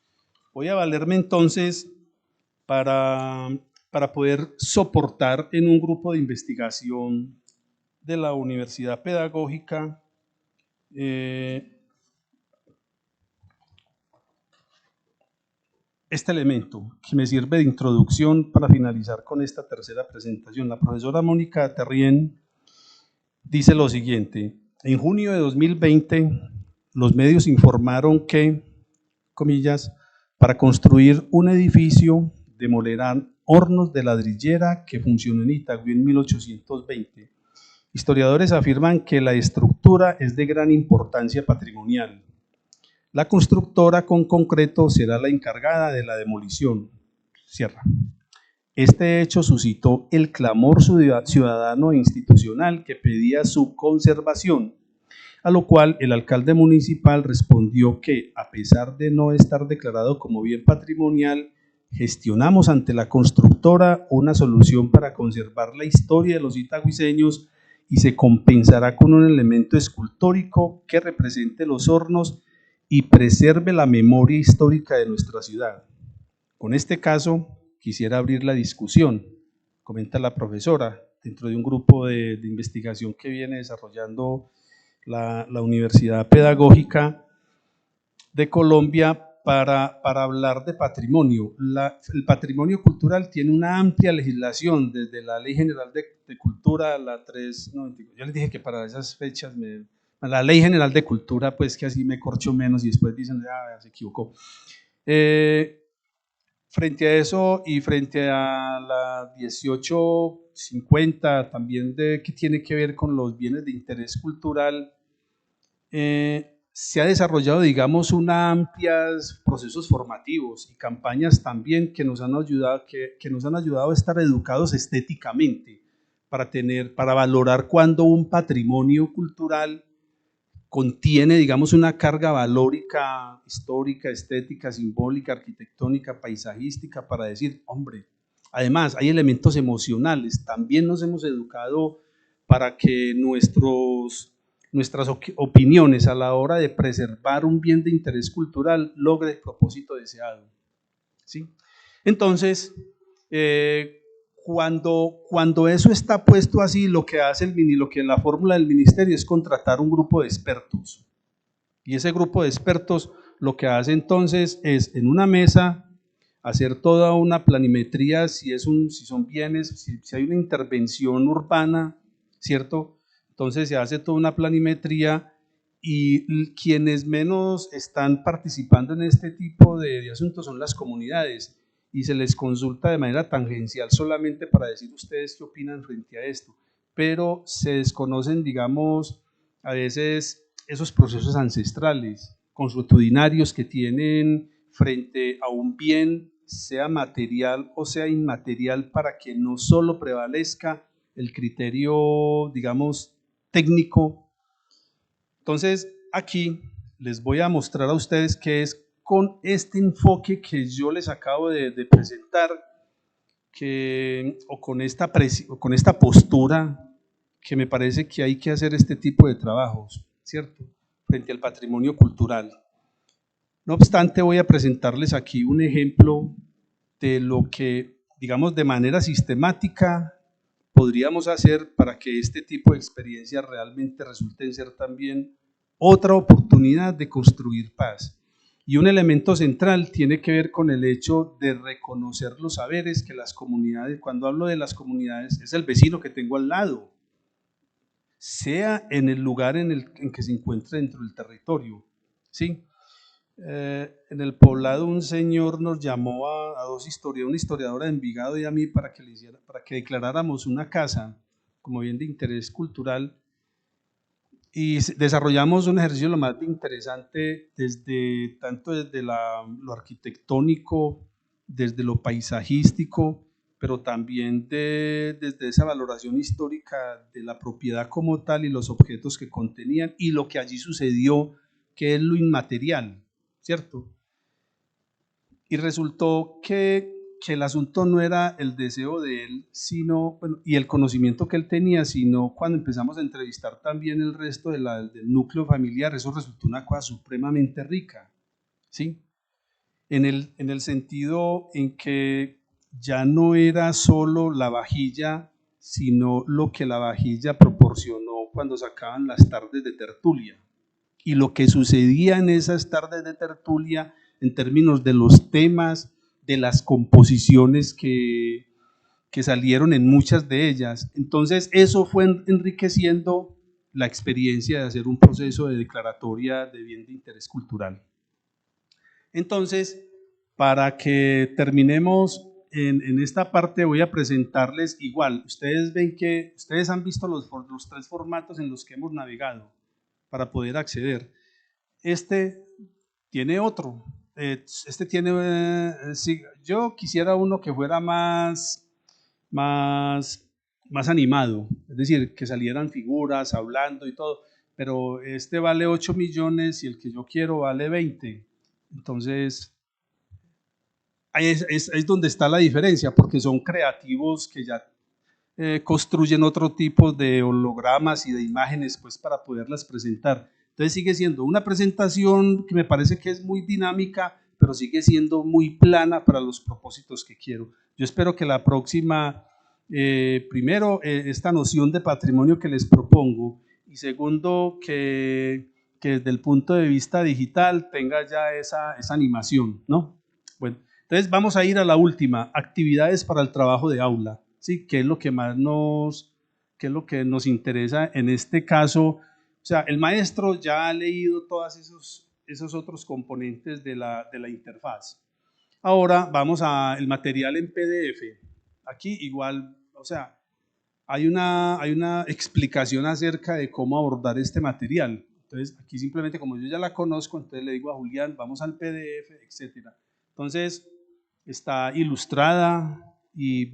Voy a valerme entonces para poder soportar en un grupo de investigación de la Universidad Pedagógica este elemento que me sirve de introducción para finalizar con esta tercera presentación. La profesora Mónica Terrien dice lo siguiente: en junio de 2020 los medios informaron que, comillas, para construir un edificio demolerán hornos de ladrillera que funcionó en Itagüí en 1820. Historiadores afirman que la estructura es de gran importancia patrimonial. La constructora con concreto será la encargada de la demolición. Cierra. Este hecho suscitó el clamor ciudadano e institucional que pedía su conservación, a lo cual el alcalde municipal respondió que, a pesar de no estar declarado como bien patrimonial, gestionamos ante la constructora una solución para conservar la historia de los itagüiseños y se compensará con un elemento escultórico que represente los hornos y preserve la memoria histórica de nuestra ciudad. Con este caso, quisiera abrir la discusión, comenta la profesora, dentro de un grupo de investigación que viene desarrollando la Universidad Pedagógica de Colombia para hablar de patrimonio. El patrimonio cultural tiene una amplia legislación, desde la Ley General de Cultura, la 390. Yo les dije que para esas fechas, la Ley General de Cultura, pues que así me corcho menos y después dicen, se equivocó. Frente a eso y frente a la 1850, también que tiene que ver con los bienes de interés cultural, se ha desarrollado, digamos, amplios procesos formativos y campañas también que nos han ayudado, que nos han ayudado a estar educados estéticamente para valorar cuando un patrimonio cultural contiene, digamos, una carga valórica, histórica, estética, simbólica, arquitectónica, paisajística, para decir, hombre, además hay elementos emocionales. También nos hemos educado para que nuestras opiniones a la hora de preservar un bien de interés cultural logre el propósito deseado, ¿sí? Entonces, cuando eso está puesto así, lo que hace lo que la fórmula del ministerio es contratar un grupo de expertos, y ese grupo de expertos lo que hace entonces es en una mesa hacer toda una planimetría, si son bienes, si hay una intervención urbana, ¿cierto? Entonces se hace toda una planimetría y quienes menos están participando en este tipo de asuntos son las comunidades, y se les consulta de manera tangencial solamente para decir ustedes qué opinan frente a esto, pero se desconocen, digamos, a veces esos procesos ancestrales, consuetudinarios que tienen frente a un bien, sea material o sea inmaterial, para que no solo prevalezca el criterio, digamos, técnico. Entonces, aquí les voy a mostrar a ustedes qué es con este enfoque que yo les acabo de presentar, o con esta postura, que me parece que hay que hacer este tipo de trabajos, ¿cierto?, frente al patrimonio cultural. No obstante, voy a presentarles aquí un ejemplo de lo que, digamos, de manera sistemática podríamos hacer para que este tipo de experiencias realmente resulten ser también otra oportunidad de construir paz. Y un elemento central tiene que ver con el hecho de reconocer los saberes que las comunidades, cuando hablo de las comunidades, es el vecino que tengo al lado, sea en el lugar en que se encuentre dentro del territorio, ¿sí? En el poblado un señor nos llamó a una historiadora de Envigado y a mí para que declaráramos una casa, como bien de interés cultural, y desarrollamos un ejercicio lo más interesante tanto desde lo arquitectónico, desde lo paisajístico, pero también desde esa valoración histórica de la propiedad como tal y los objetos que contenían y lo que allí sucedió, que es lo inmaterial, ¿cierto? Y resultó que el asunto no era el deseo de él, sino, bueno, y el conocimiento que él tenía, sino cuando empezamos a entrevistar también el resto del núcleo familiar, eso resultó una cosa supremamente rica, ¿sí? En el sentido en que ya no era solo la vajilla, sino lo que la vajilla proporcionó cuando sacaban las tardes de tertulia. Y lo que sucedía en esas tardes de tertulia en términos de los temas, de las composiciones que salieron en muchas de ellas. Entonces eso fue enriqueciendo la experiencia de hacer un proceso de declaratoria de bien de interés cultural. Entonces, para que terminemos en esta parte, voy a presentarles igual. Ustedes ven que, ustedes han visto los 3 formatos en los que hemos navegado para poder acceder. Este tiene otro. Este tiene, sí, yo quisiera uno que fuera más animado, es decir, que salieran figuras hablando y todo, pero este vale 8 millones y el que yo quiero vale 20. Entonces, ahí es donde está la diferencia, porque son creativos que ya construyen otro tipo de hologramas y de imágenes pues para poderlas presentar. Entonces sigue siendo una presentación que me parece que es muy dinámica, pero sigue siendo muy plana para los propósitos que quiero. Yo espero que la próxima, primero, esta noción de patrimonio que les propongo, y segundo, que desde el punto de vista digital tenga ya esa animación, ¿no? Bueno, entonces vamos a ir a la última, actividades para el trabajo de aula. ¿Sí? ¿Qué es lo que más qué es lo que nos interesa en este caso? O sea, el maestro ya ha leído todos esos otros componentes de la interfaz. Ahora vamos al material en PDF. Aquí igual, o sea, hay una explicación acerca de cómo abordar este material. Entonces, aquí simplemente como yo ya la conozco, entonces le digo a Julián, vamos al PDF, etc. Entonces, está ilustrada y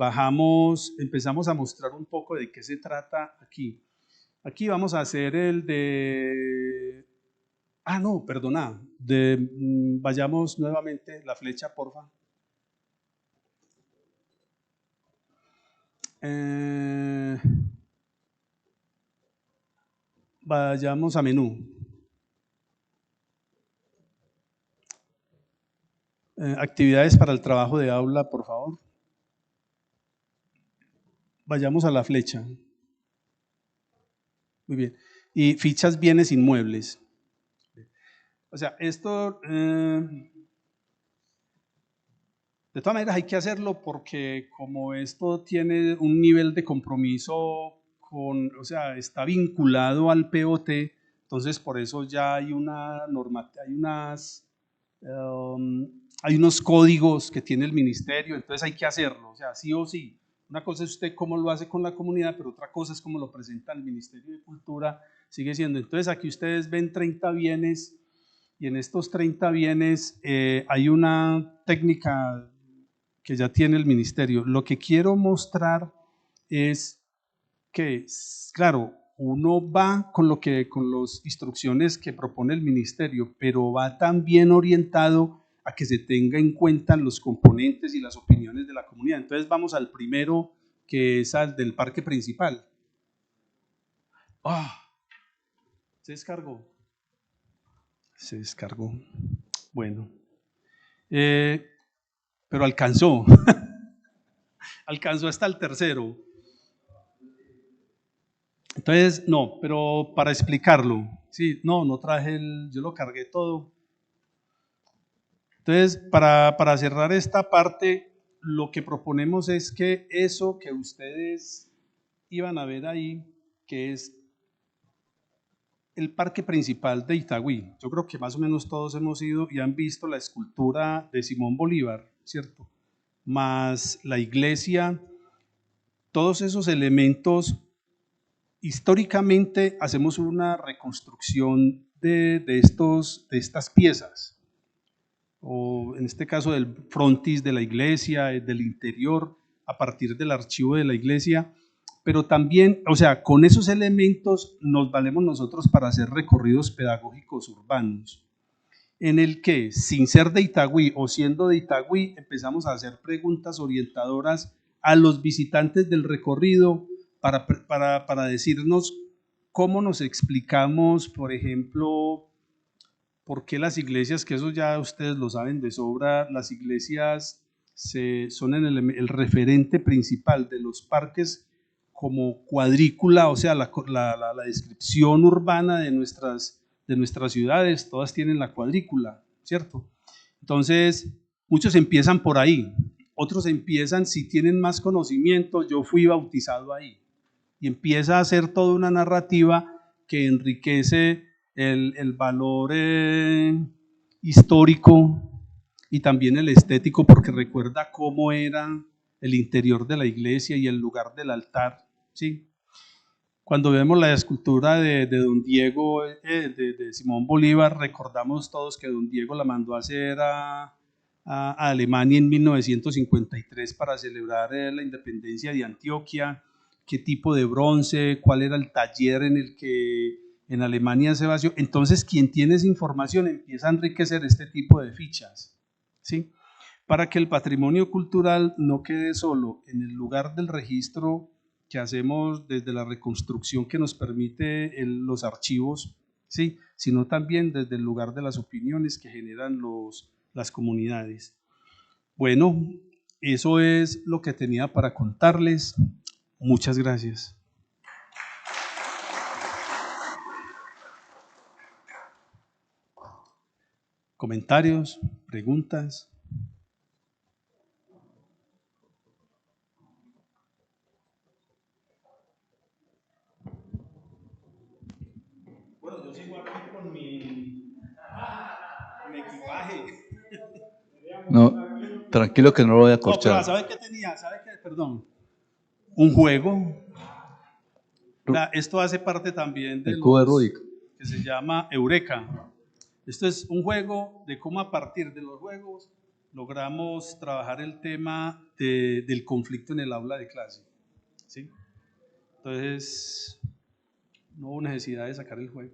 empezamos a mostrar un poco de qué se trata aquí. Aquí vamos a hacer el de... Ah, no, perdona. Vayamos nuevamente, la flecha, porfa. Vayamos a menú. Actividades para el trabajo de aula, por favor. Vayamos a la flecha. Muy bien. Y fichas bienes inmuebles. O sea, esto, de todas maneras hay que hacerlo porque como esto tiene un nivel de compromiso o sea, está vinculado al POT, entonces por eso ya hay una norma, hay unos códigos que tiene el ministerio, entonces hay que hacerlo, o sea, sí o sí. Una cosa es usted cómo lo hace con la comunidad, pero otra cosa es cómo lo presenta el Ministerio de Cultura, sigue siendo. Entonces aquí ustedes ven 30 bienes y en estos 30 bienes hay una técnica que ya tiene el ministerio. Lo que quiero mostrar es que, claro, uno va con las instrucciones que propone el ministerio, pero va también orientado a que se tenga en cuenta los componentes y las opiniones de la comunidad. Entonces vamos al primero, que es al del parque principal. Se descargó. Se descargó. Bueno. Pero alcanzó. Alcanzó hasta el tercero. Entonces, no, pero para explicarlo, sí, no traje yo lo cargué todo. Entonces, para cerrar esta parte, lo que proponemos es que eso que ustedes iban a ver ahí, que es el parque principal de Itagüí, yo creo que más o menos todos hemos ido y han visto la escultura de Simón Bolívar, ¿cierto? Más la iglesia, todos esos elementos históricamente hacemos una reconstrucción de estas piezas, o en este caso del frontis de la iglesia, del interior, a partir del archivo de la iglesia, pero también, o sea, con esos elementos nos valemos nosotros para hacer recorridos pedagógicos urbanos, en el que, sin ser de Itagüí o siendo de Itagüí, empezamos a hacer preguntas orientadoras a los visitantes del recorrido para decirnos cómo nos explicamos, por ejemplo, por qué las iglesias, que eso ya ustedes lo saben de sobra, las iglesias son el referente principal de los parques como cuadrícula, o sea, la descripción urbana de nuestras ciudades, todas tienen la cuadrícula, ¿cierto? Entonces, muchos empiezan por ahí, otros empiezan, si tienen más conocimiento, yo fui bautizado ahí, y empieza a hacer toda una narrativa que enriquece el valor histórico y también el estético, porque recuerda cómo era el interior de la iglesia y el lugar del altar, ¿sí? Cuando vemos la escultura de don Diego, de Simón Bolívar, recordamos todos que don Diego la mandó a hacer a Alemania en 1953 para celebrar la independencia de Antioquia, qué tipo de bronce, cuál era el taller en el que en Alemania se vació. Entonces, quien tiene esa información empieza a enriquecer este tipo de fichas, ¿sí? Para que el patrimonio cultural no quede solo en el lugar del registro que hacemos desde la reconstrucción que nos permite los archivos, ¿sí? Sino también desde el lugar de las opiniones que generan las comunidades. Bueno, eso es lo que tenía para contarles. Muchas gracias. ¿Comentarios? ¿Preguntas? Bueno, yo sigo aquí con mi equipaje. No, tranquilo que no lo voy a corchar. No, ¿sabe qué tenía? ¿Sabe qué? Perdón. Un juego. Esto hace parte también de el cubo de Rubik, que se llama Eureka. Esto es un juego de cómo a partir de los juegos logramos trabajar el tema del conflicto en el aula de clase, ¿sí? Entonces, no hubo necesidad de sacar el juego.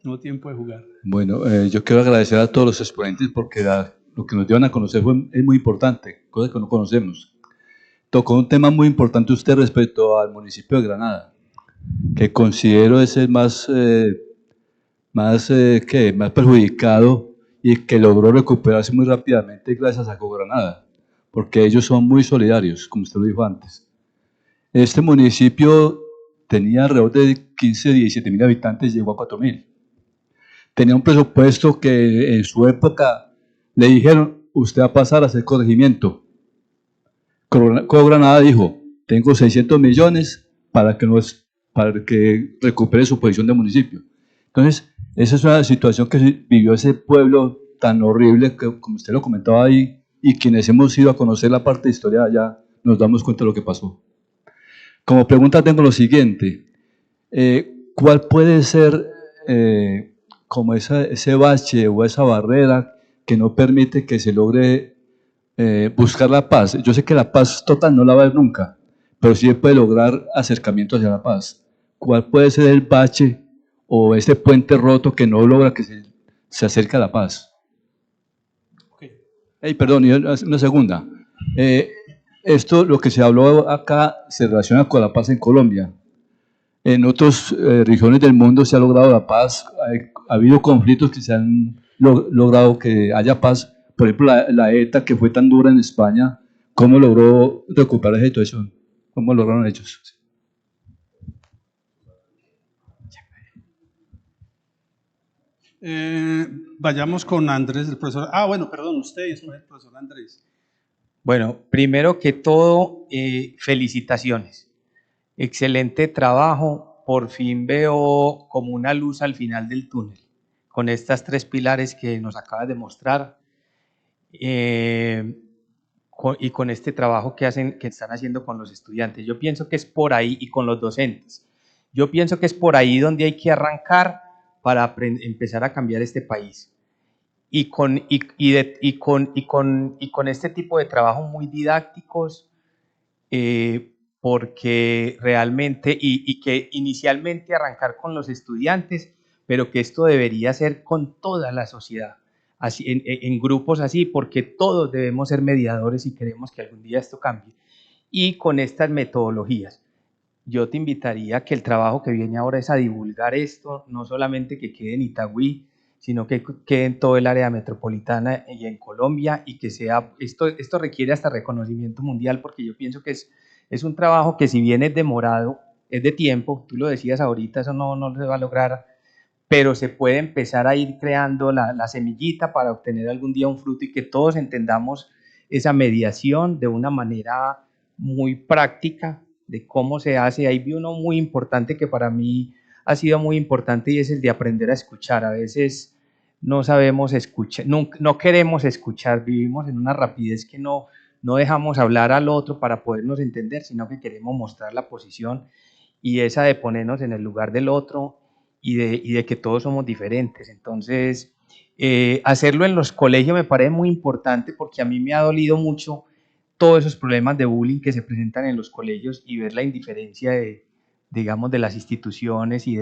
No hubo tiempo de jugar. Bueno, yo quiero agradecer a todos los exponentes porque lo que nos dieron a conocer es muy importante, cosas que no conocemos. Tocó un tema muy importante usted respecto al municipio de Granada, que considero es el más perjudicado y que logró recuperarse muy rápidamente gracias a Cogranada, porque ellos son muy solidarios, como usted lo dijo antes. Este municipio tenía alrededor de 15, 17 mil habitantes, llegó a 4.000. Tenía un presupuesto que en su época le dijeron, usted va a pasar a hacer corregimiento. Cogranada dijo, tengo 600 millones para que recupere su posición de municipio. Entonces, esa es una situación que vivió ese pueblo tan horrible, que, como usted lo comentaba ahí, y quienes hemos ido a conocer la parte de historia allá, nos damos cuenta de lo que pasó. Como pregunta tengo lo siguiente, ¿cuál puede ser como ese bache o esa barrera que no permite que se logre buscar la paz? Yo sé que la paz total no la va a haber nunca, pero sí se puede lograr acercamiento hacia la paz. ¿Cuál puede ser el bache o ese puente roto que no logra que se acerque a la paz? Okay. Perdón, y una segunda. Esto, lo que se habló acá, se relaciona con la paz en Colombia. En otras regiones del mundo se ha logrado la paz, ha habido conflictos que se han logrado que haya paz. Por ejemplo, la ETA, que fue tan dura en España, ¿cómo logró recuperar esa situación? ¿Cómo lograron ellos? Vayamos con Andrés, el profesor. Bueno, perdón, usted es el profesor Andrés. Bueno, primero que todo, felicitaciones. Excelente trabajo. Por fin veo como una luz al final del túnel, con estas tres pilares que nos acabas de mostrar. y con este trabajo que están haciendo con los estudiantes. Yo pienso que es por ahí, y con los docentes. Yo pienso que es por ahí donde hay que arrancar para empezar a cambiar este país. Y con este tipo de trabajos muy didácticos, porque realmente, y que inicialmente arrancar con los estudiantes, pero que esto debería ser con toda la sociedad, así, en grupos así, porque todos debemos ser mediadores si queremos que algún día esto cambie. Y con estas metodologías, yo te invitaría a que el trabajo que viene ahora es a divulgar esto, no solamente que quede en Itagüí, sino que quede en todo el área metropolitana y en Colombia, y que sea, esto requiere hasta reconocimiento mundial, porque yo pienso que es un trabajo que, si bien es demorado, es de tiempo, tú lo decías ahorita, eso no se va a lograr, pero se puede empezar a ir creando la semillita para obtener algún día un fruto, y que todos entendamos esa mediación de una manera muy práctica de cómo se hace. Ahí vi uno muy importante que para mí ha sido muy importante, y es el de aprender a escuchar. A veces no sabemos escuchar, no queremos escuchar, vivimos en una rapidez que no dejamos hablar al otro para podernos entender, sino que queremos mostrar la posición, y esa de ponernos en el lugar del otro, y de que todos somos diferentes. Entonces, hacerlo en los colegios me parece muy importante, porque a mí me ha dolido mucho todos esos problemas de bullying que se presentan en los colegios, y ver la indiferencia digamos, de las instituciones, y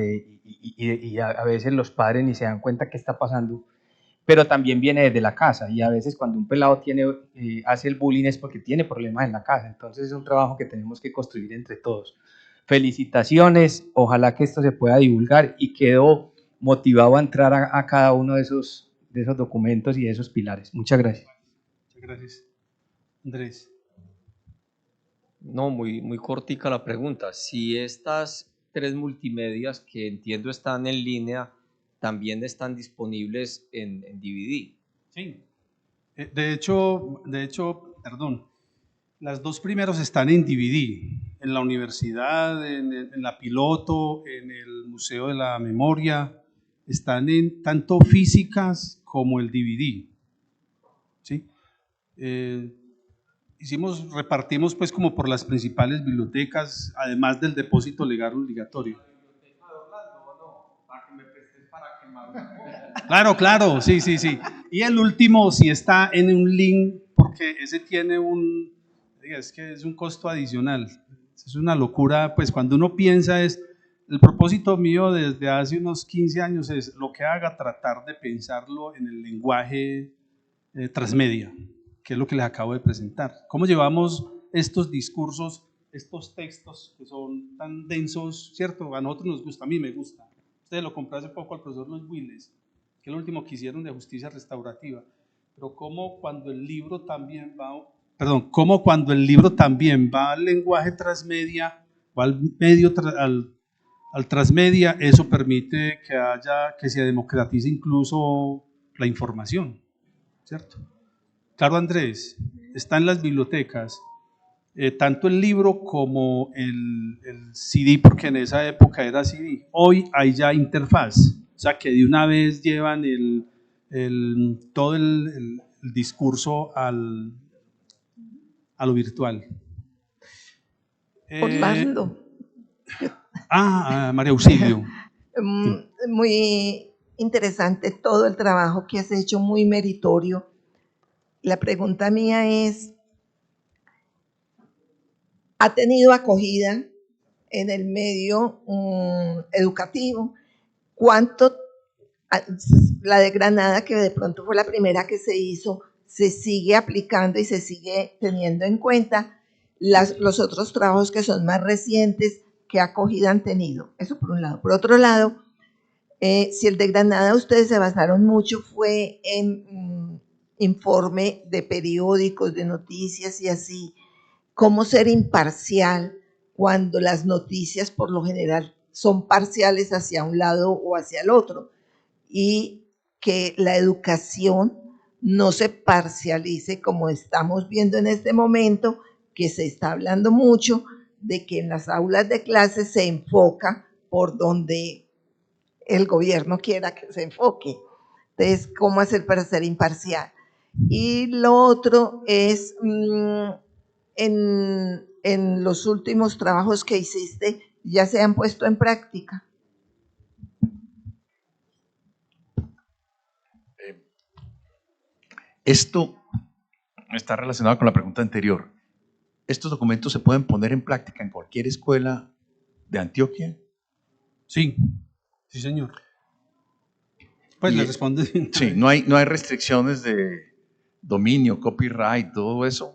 a veces los padres ni se dan cuenta qué está pasando, pero también viene desde la casa, y a veces cuando un pelado hace el bullying es porque tiene problemas en la casa. Entonces es un trabajo que tenemos que construir entre todos. Felicitaciones, ojalá que esto se pueda divulgar, y quedo motivado a entrar a cada uno de esos documentos y de esos pilares. Muchas gracias. Muchas gracias. Andrés. No, muy cortica la pregunta. Si estas 3 multimedias, que entiendo están en línea, también están disponibles en DVD. Sí. De hecho, perdón, las 2 primeros están en DVD, en la universidad, en la Piloto, en el Museo de la Memoria, están en tanto físicas como el DVD. ¿Sí? Repartimos pues como por las principales bibliotecas, además del depósito legal obligatorio. Claro, sí. Y el último sí está en un link, porque ese tiene es que es un costo adicional. Es una locura, pues cuando uno piensa el propósito mío desde hace unos 15 años es lo que haga, tratar de pensarlo en el lenguaje transmedia, que es lo que les acabo de presentar. ¿Cómo llevamos estos discursos, estos textos que son tan densos, cierto? A nosotros nos gusta, a mí me gusta. Ustedes lo compré hace poco al profesor Luis Willes, que es lo último que hicieron de justicia restaurativa. Pero cómo cuando el libro también va al lenguaje transmedia, va al medio al transmedia, eso permite que se democratice incluso la información, ¿cierto? Claro, Andrés, está en las bibliotecas, tanto el libro como el CD, porque en esa época era CD. Hoy hay ya interfaz, o sea que de una vez llevan todo el discurso a lo virtual. Orlando. María Auxilio. Muy interesante todo el trabajo que has hecho, muy meritorio. La pregunta mía es, ¿ha tenido acogida en el medio educativo? ¿Cuánto, la de Granada, que de pronto fue la primera que se hizo, se sigue aplicando y se sigue teniendo en cuenta? Los otros trabajos que son más recientes, ¿qué acogida han tenido? Eso por un lado. Por otro lado, si el de Granada ustedes se basaron mucho fue en informe de periódicos, de noticias y así, ¿cómo ser imparcial cuando las noticias por lo general son parciales hacia un lado o hacia el otro? Y que la educación no se parcialice, como estamos viendo en este momento, que se está hablando mucho de que en las aulas de clases se enfoca por donde el gobierno quiera que se enfoque. Entonces, ¿cómo hacer para ser imparcial? Y lo otro es, en los últimos trabajos que hiciste, ¿ya se han puesto en práctica? Esto está relacionado con la pregunta anterior. ¿Estos documentos se pueden poner en práctica en cualquier escuela de Antioquia? Sí, sí, señor. Pues le respondo. Sí, no hay restricciones de dominio, copyright, todo eso.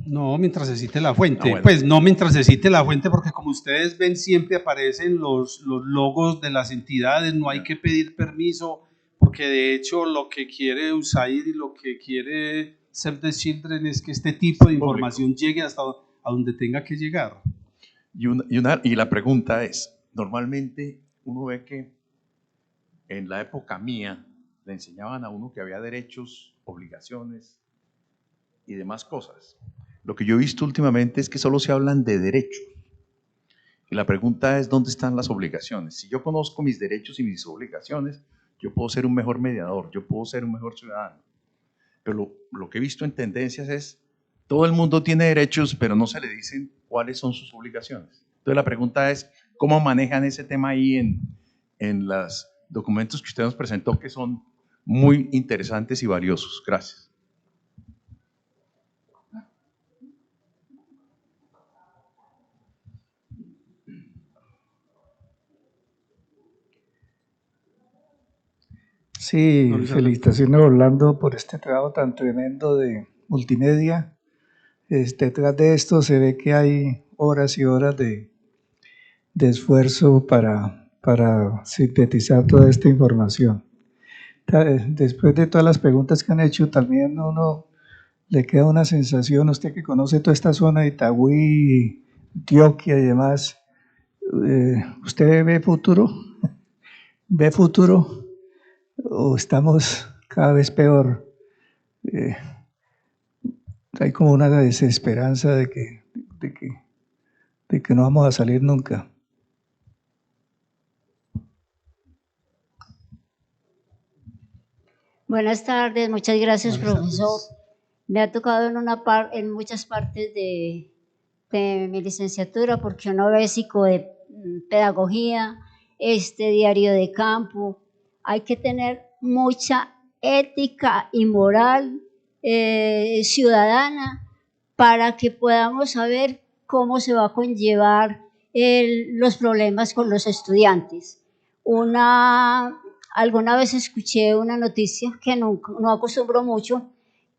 No, mientras se cite la fuente. Bueno. Pues no mientras se cite la fuente, porque como ustedes ven, siempre aparecen los logos de las entidades, no hay que pedir permiso, porque de hecho lo que quiere USAID y lo que quiere Save the Children es que este tipo de información llegue hasta a donde tenga que llegar. Y la pregunta es, normalmente uno ve que en la época mía le enseñaban a uno que había derechos, obligaciones y demás cosas. Lo que yo he visto últimamente es que solo se hablan de derechos. Y la pregunta es, ¿dónde están las obligaciones? Si yo conozco mis derechos y mis obligaciones, yo puedo ser un mejor mediador, yo puedo ser un mejor ciudadano. Pero lo que he visto en tendencias es, todo el mundo tiene derechos, pero no se le dicen cuáles son sus obligaciones. Entonces la pregunta es, ¿cómo manejan ese tema ahí en los documentos que usted nos presentó, que son muy interesantes y valiosos? Gracias. Sí, felicitaciones Orlando por este trabajo tan tremendo de multimedia. Detrás de esto se ve que hay horas y horas de esfuerzo para sintetizar toda esta información. Después de todas las preguntas que han hecho, también uno le queda una sensación, usted que conoce toda esta zona de Itagüí, Antioquia y demás, ¿usted ve futuro? ¿Ve futuro? ¿O estamos cada vez peor? Hay como una desesperanza de que no vamos a salir nunca. Buenas tardes, muchas gracias, profesor. Me ha tocado en muchas partes de mi licenciatura, porque uno ve psicopedagogía, diario de campo. Hay que tener mucha ética y moral ciudadana para que podamos saber cómo se va a conllevar los problemas con los estudiantes. Alguna vez escuché una noticia que no acostumbro mucho,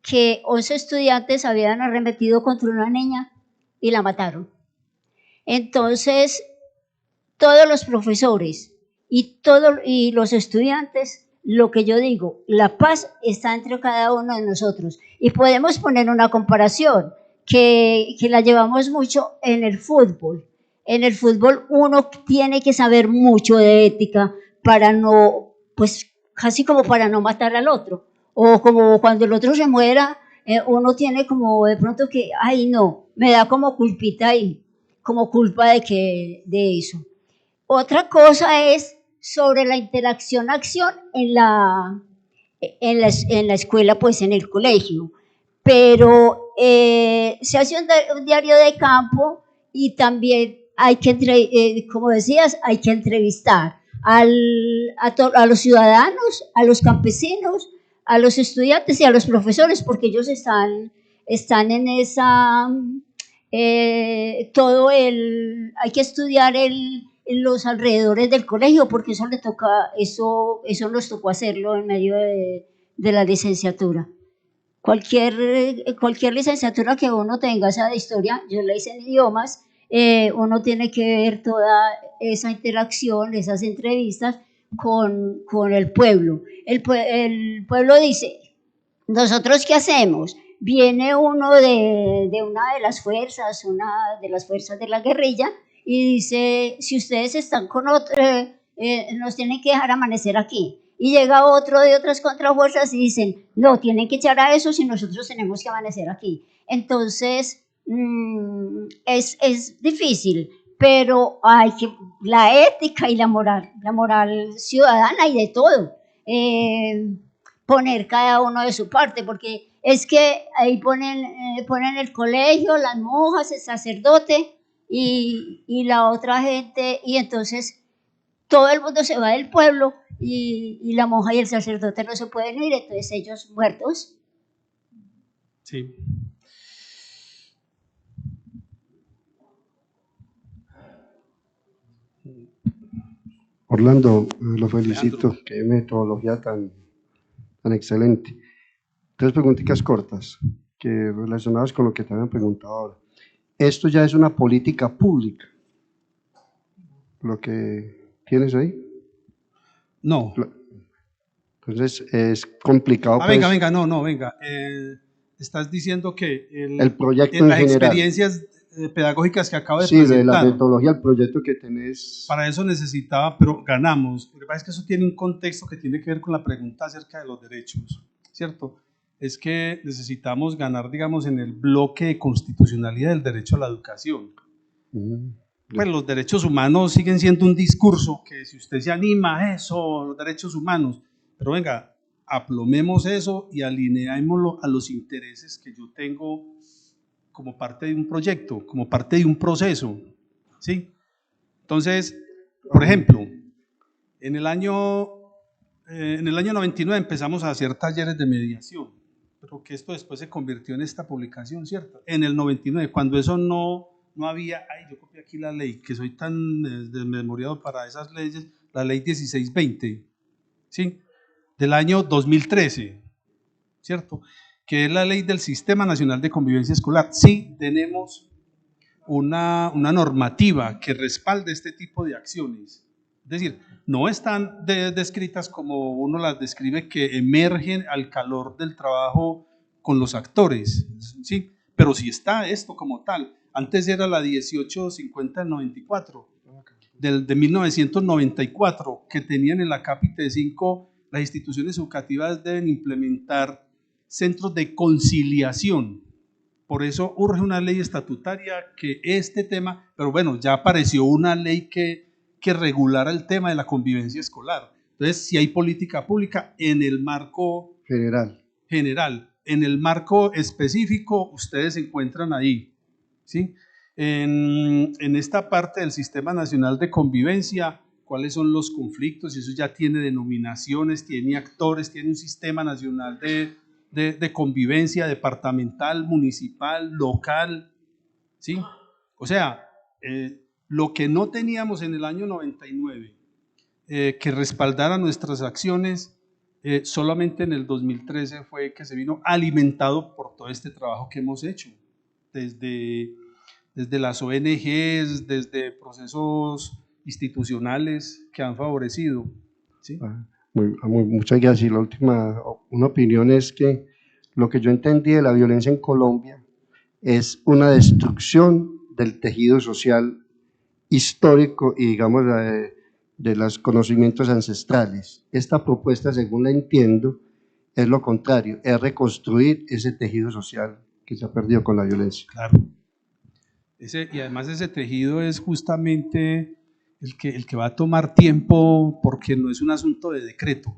que 11 estudiantes habían arremetido contra una niña y la mataron. Entonces, todos los profesores y los estudiantes, lo que yo digo, la paz está entre cada uno de nosotros. Y podemos poner una comparación que la llevamos mucho en el fútbol. En el fútbol uno tiene que saber mucho de ética para no, pues casi como para no matar al otro. O como cuando el otro se muera, uno tiene como de pronto que, ay no, me da como culpita ahí, como culpa de eso. Otra cosa es sobre la interacción-acción en la escuela, pues en el colegio. Pero se hace un diario de campo y también hay que, como decías, hay que entrevistar a los ciudadanos, a los campesinos, a los estudiantes y a los profesores, porque ellos están en esa, hay que estudiar los alrededores del colegio, porque eso nos tocó hacerlo en medio de la licenciatura. Cualquier licenciatura que uno tenga, sea de historia, yo la hice en idiomas, uno tiene que ver toda esa interacción, esas entrevistas con el pueblo. El pueblo dice, ¿nosotros qué hacemos? Viene uno de una de las fuerzas de la guerrilla, y dice, si ustedes están con otro, nos tienen que dejar amanecer aquí. Y llega otro de otras contrafuerzas y dicen, no, tienen que echar a esos y nosotros tenemos que amanecer aquí. Entonces, es difícil, pero hay que la ética y la moral ciudadana y de todo. poner cada uno de su parte, porque es que ahí ponen el colegio, las monjas, el sacerdote y la otra gente, y entonces todo el mundo se va del pueblo y la monja y el sacerdote no se pueden ir, entonces ellos muertos. Sí. Orlando, lo felicito, qué metodología tan excelente. 3 preguntitas cortas, que relacionadas con lo que te habían preguntado ahora. Esto ya es una política pública, lo que tienes ahí. No. Entonces es complicado. Venga, no, venga. Estás diciendo que el proyecto en las general, experiencias pedagógicas que acabo de sí, presentar. de la metodología, el proyecto que tenés. Para eso necesitaba, pero ganamos. Lo que pasa es que eso tiene un contexto que tiene que ver con la pregunta acerca de los derechos, ¿cierto? Es que necesitamos ganar, digamos, en el bloque de constitucionalidad del derecho a la educación. Pues los derechos humanos siguen siendo un discurso que si usted se anima a eso, los derechos humanos, pero venga, aplomemos eso y alineémoslo a los intereses que yo tengo como parte de un proyecto, como parte de un proceso, ¿sí? Entonces, por ejemplo, en el año 99 empezamos a hacer talleres de mediación, pero que esto después se convirtió en esta publicación, ¿cierto? En el 99, cuando eso no había, yo copié aquí la ley, que soy tan desmemoriado para esas leyes, la ley 1620, ¿sí? Del año 2013, ¿cierto? Que es la ley del Sistema Nacional de Convivencia Escolar. Sí, tenemos una normativa que respalde este tipo de acciones. Es decir, no están descritas como uno las describe, que emergen al calor del trabajo con los actores, ¿sí? Pero sí está esto como tal. Antes era la 1850 del 94, de 1994, que tenían en la Capite 5, las instituciones educativas deben implementar centros de conciliación. Por eso urge una ley estatutaria que este tema, pero bueno, ya apareció una ley que regulara el tema de la convivencia escolar. Entonces, si hay política pública en el marco general, en el marco específico, ustedes se encuentran ahí, ¿sí? En esta parte del Sistema Nacional de Convivencia, cuáles son los conflictos, y eso ya tiene denominaciones, tiene actores, tiene un Sistema Nacional de Convivencia departamental, municipal, local, ¿sí? O sea, lo que no teníamos en el año 99, que respaldara nuestras acciones, solamente en el 2013 fue que se vino alimentado por todo este trabajo que hemos hecho, desde las ONGs, desde procesos institucionales que han favorecido, ¿sí? Muchas gracias. Y la última, una opinión es que lo que yo entendí de la violencia en Colombia es una destrucción del tejido social histórico y, digamos, de los conocimientos ancestrales. Esta propuesta, según la entiendo, es lo contrario, es reconstruir ese tejido social que se ha perdido con la violencia. Claro. Y además ese tejido es justamente el que va a tomar tiempo, porque no es un asunto de decreto.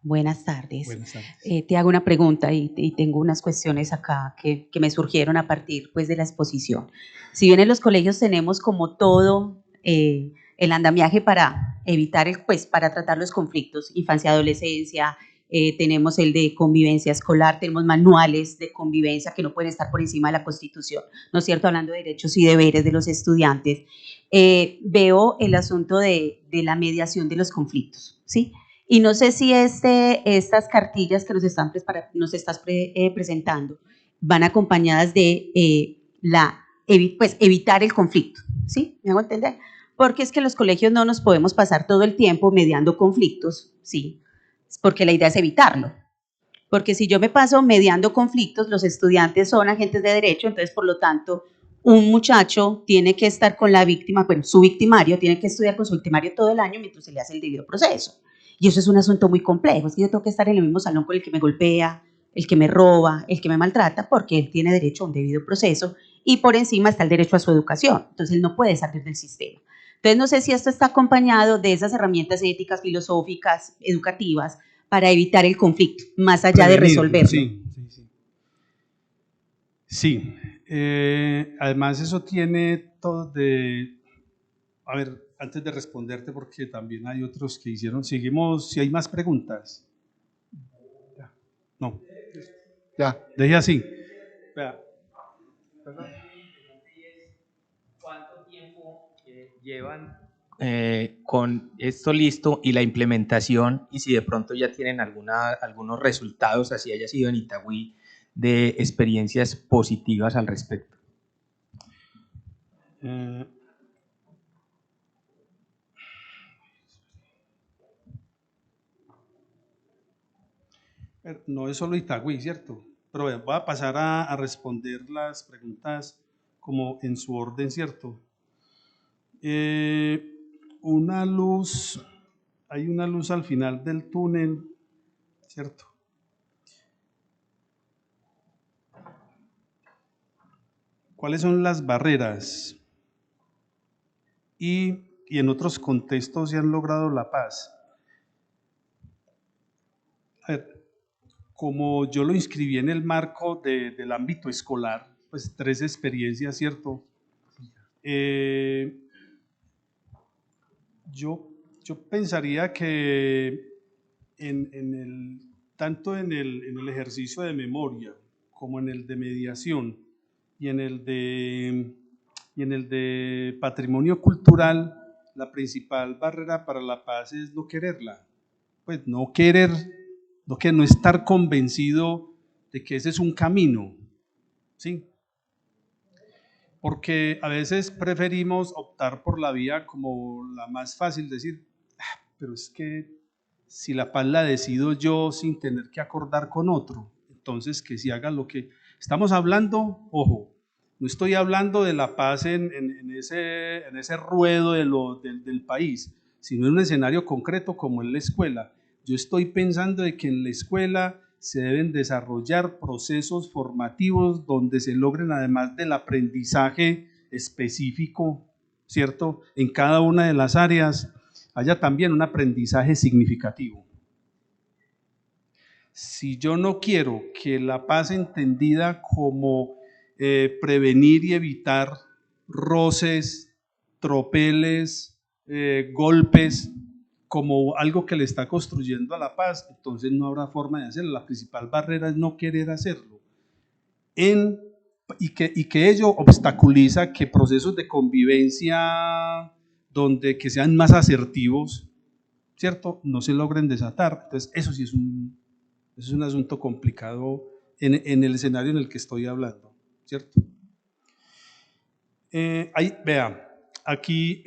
Buenas tardes. Buenas tardes. Te hago una pregunta y tengo unas cuestiones acá que me surgieron a partir, pues, de la exposición. Si bien en los colegios tenemos como todo el andamiaje para evitar, para tratar los conflictos, infancia, adolescencia, tenemos el de convivencia escolar, tenemos manuales de convivencia que no pueden estar por encima de la Constitución, ¿no es cierto? Hablando de derechos y deberes de los estudiantes. Veo el asunto de la mediación de los conflictos, ¿sí? Y no sé si estas cartillas que nos estás presentando van acompañadas de evitar el conflicto, ¿sí? ¿Me hago entender? Porque es que en los colegios no nos podemos pasar todo el tiempo mediando conflictos, ¿sí? Porque la idea es evitarlo. Porque si yo me paso mediando conflictos, los estudiantes son agentes de derecho, entonces, por lo tanto, un muchacho tiene que estar con la víctima, bueno, su victimario, tiene que estudiar con su victimario todo el año mientras se le hace el debido proceso. Y eso es un asunto muy complejo, es que yo tengo que estar en el mismo salón con el que me golpea, el que me roba, el que me maltrata, porque él tiene derecho a un debido proceso y por encima está el derecho a su educación, entonces él no puede salir del sistema. Entonces, no sé si esto está acompañado de esas herramientas éticas, filosóficas, educativas, para evitar el conflicto, más allá de resolverlo. Sí. Además eso tiene todo de... A ver, antes de responderte, porque también hay otros que hicieron, seguimos, si hay más preguntas. No. Ya. Deje así. Vea. ¿Cuánto tiempo llevan con esto listo y la implementación? Y si de pronto ya tienen algunos resultados, así haya sido en Itagüí, de experiencias positivas al respecto. No es solo Itagüí, ¿cierto? Pero bueno, voy a pasar a responder las preguntas como en su orden, ¿cierto? Una luz, hay una luz al final del túnel, ¿cierto? ¿Cuáles son las barreras? Y en otros contextos se han logrado la paz. A ver, como yo lo inscribí en el marco del ámbito escolar, pues 3 experiencias, ¿cierto? Yo pensaría que tanto en el ejercicio de memoria como en el de mediación y en el de patrimonio cultural, la principal barrera para la paz es no quererla. Pues no querer, no estar convencido de que ese es un camino, ¿sí? Porque a veces preferimos optar por la vía como la más fácil, decir, pero es que si la paz la decido yo sin tener que acordar con otro, entonces que si haga lo que estamos hablando, ojo, no estoy hablando de la paz en ese ruedo del país, sino en un escenario concreto como en la escuela. Yo estoy pensando de que en la escuela se deben desarrollar procesos formativos donde se logren, además del aprendizaje específico, ¿cierto? En cada una de las áreas, haya también un aprendizaje significativo. Si yo no quiero que la paz entendida como prevenir y evitar roces, tropeles, golpes, como algo que le está construyendo a la paz, entonces no habrá forma de hacerlo. La principal barrera es no querer hacerlo. Y que ello obstaculiza que procesos de convivencia que sean más asertivos, ¿cierto?, no se logren desatar. Entonces eso sí es un asunto complicado en el escenario en el que estoy hablando, ¿cierto? Vea, aquí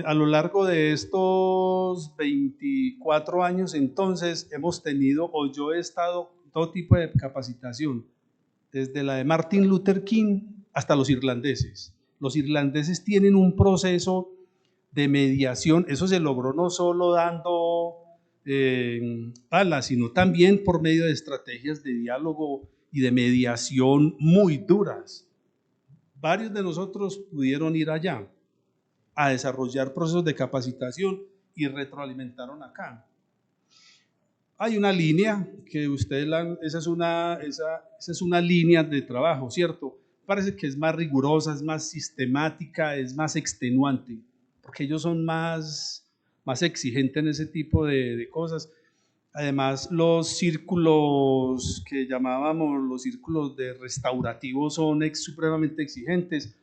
a lo largo de estos 24 años entonces hemos tenido, o yo he estado, todo tipo de capacitación, desde la de Martin Luther King hasta los irlandeses. Los irlandeses tienen un proceso de mediación, eso se logró no solo dando palas, sino también por medio de estrategias de diálogo y de mediación muy duras. Varios de nosotros pudieron ir allá a desarrollar procesos de capacitación y retroalimentaron acá. Hay una línea que ustedes, esa es una línea de trabajo, ¿cierto? Parece que es más rigurosa, es más sistemática, es más extenuante, porque ellos son más exigentes en ese tipo de cosas. Además, los círculos que llamábamos los círculos de restaurativos son supremamente exigentes,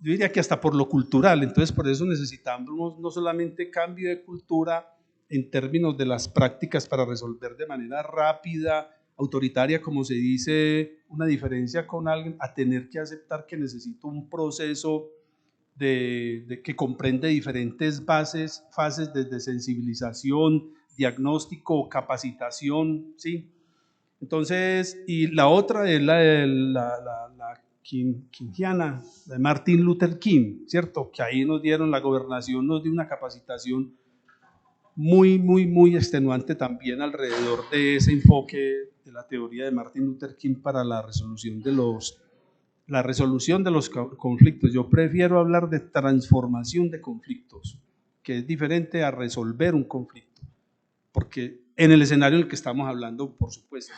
yo diría que hasta por lo cultural. Entonces, por eso necesitamos no solamente cambio de cultura en términos de las prácticas para resolver de manera rápida, autoritaria, como se dice, una diferencia con alguien, a tener que aceptar que necesito un proceso que comprende diferentes fases desde sensibilización, diagnóstico, capacitación, ¿sí? Entonces, y la otra es la kingiana, de Martin Luther King, ¿cierto? Que ahí nos dieron, la gobernación nos dio una capacitación muy extenuante también alrededor de ese enfoque de la teoría de Martin Luther King para la resolución de los la resolución de los conflictos. Yo prefiero hablar de transformación de conflictos, que es diferente a resolver un conflicto, porque en el escenario en el que estamos hablando, por supuesto,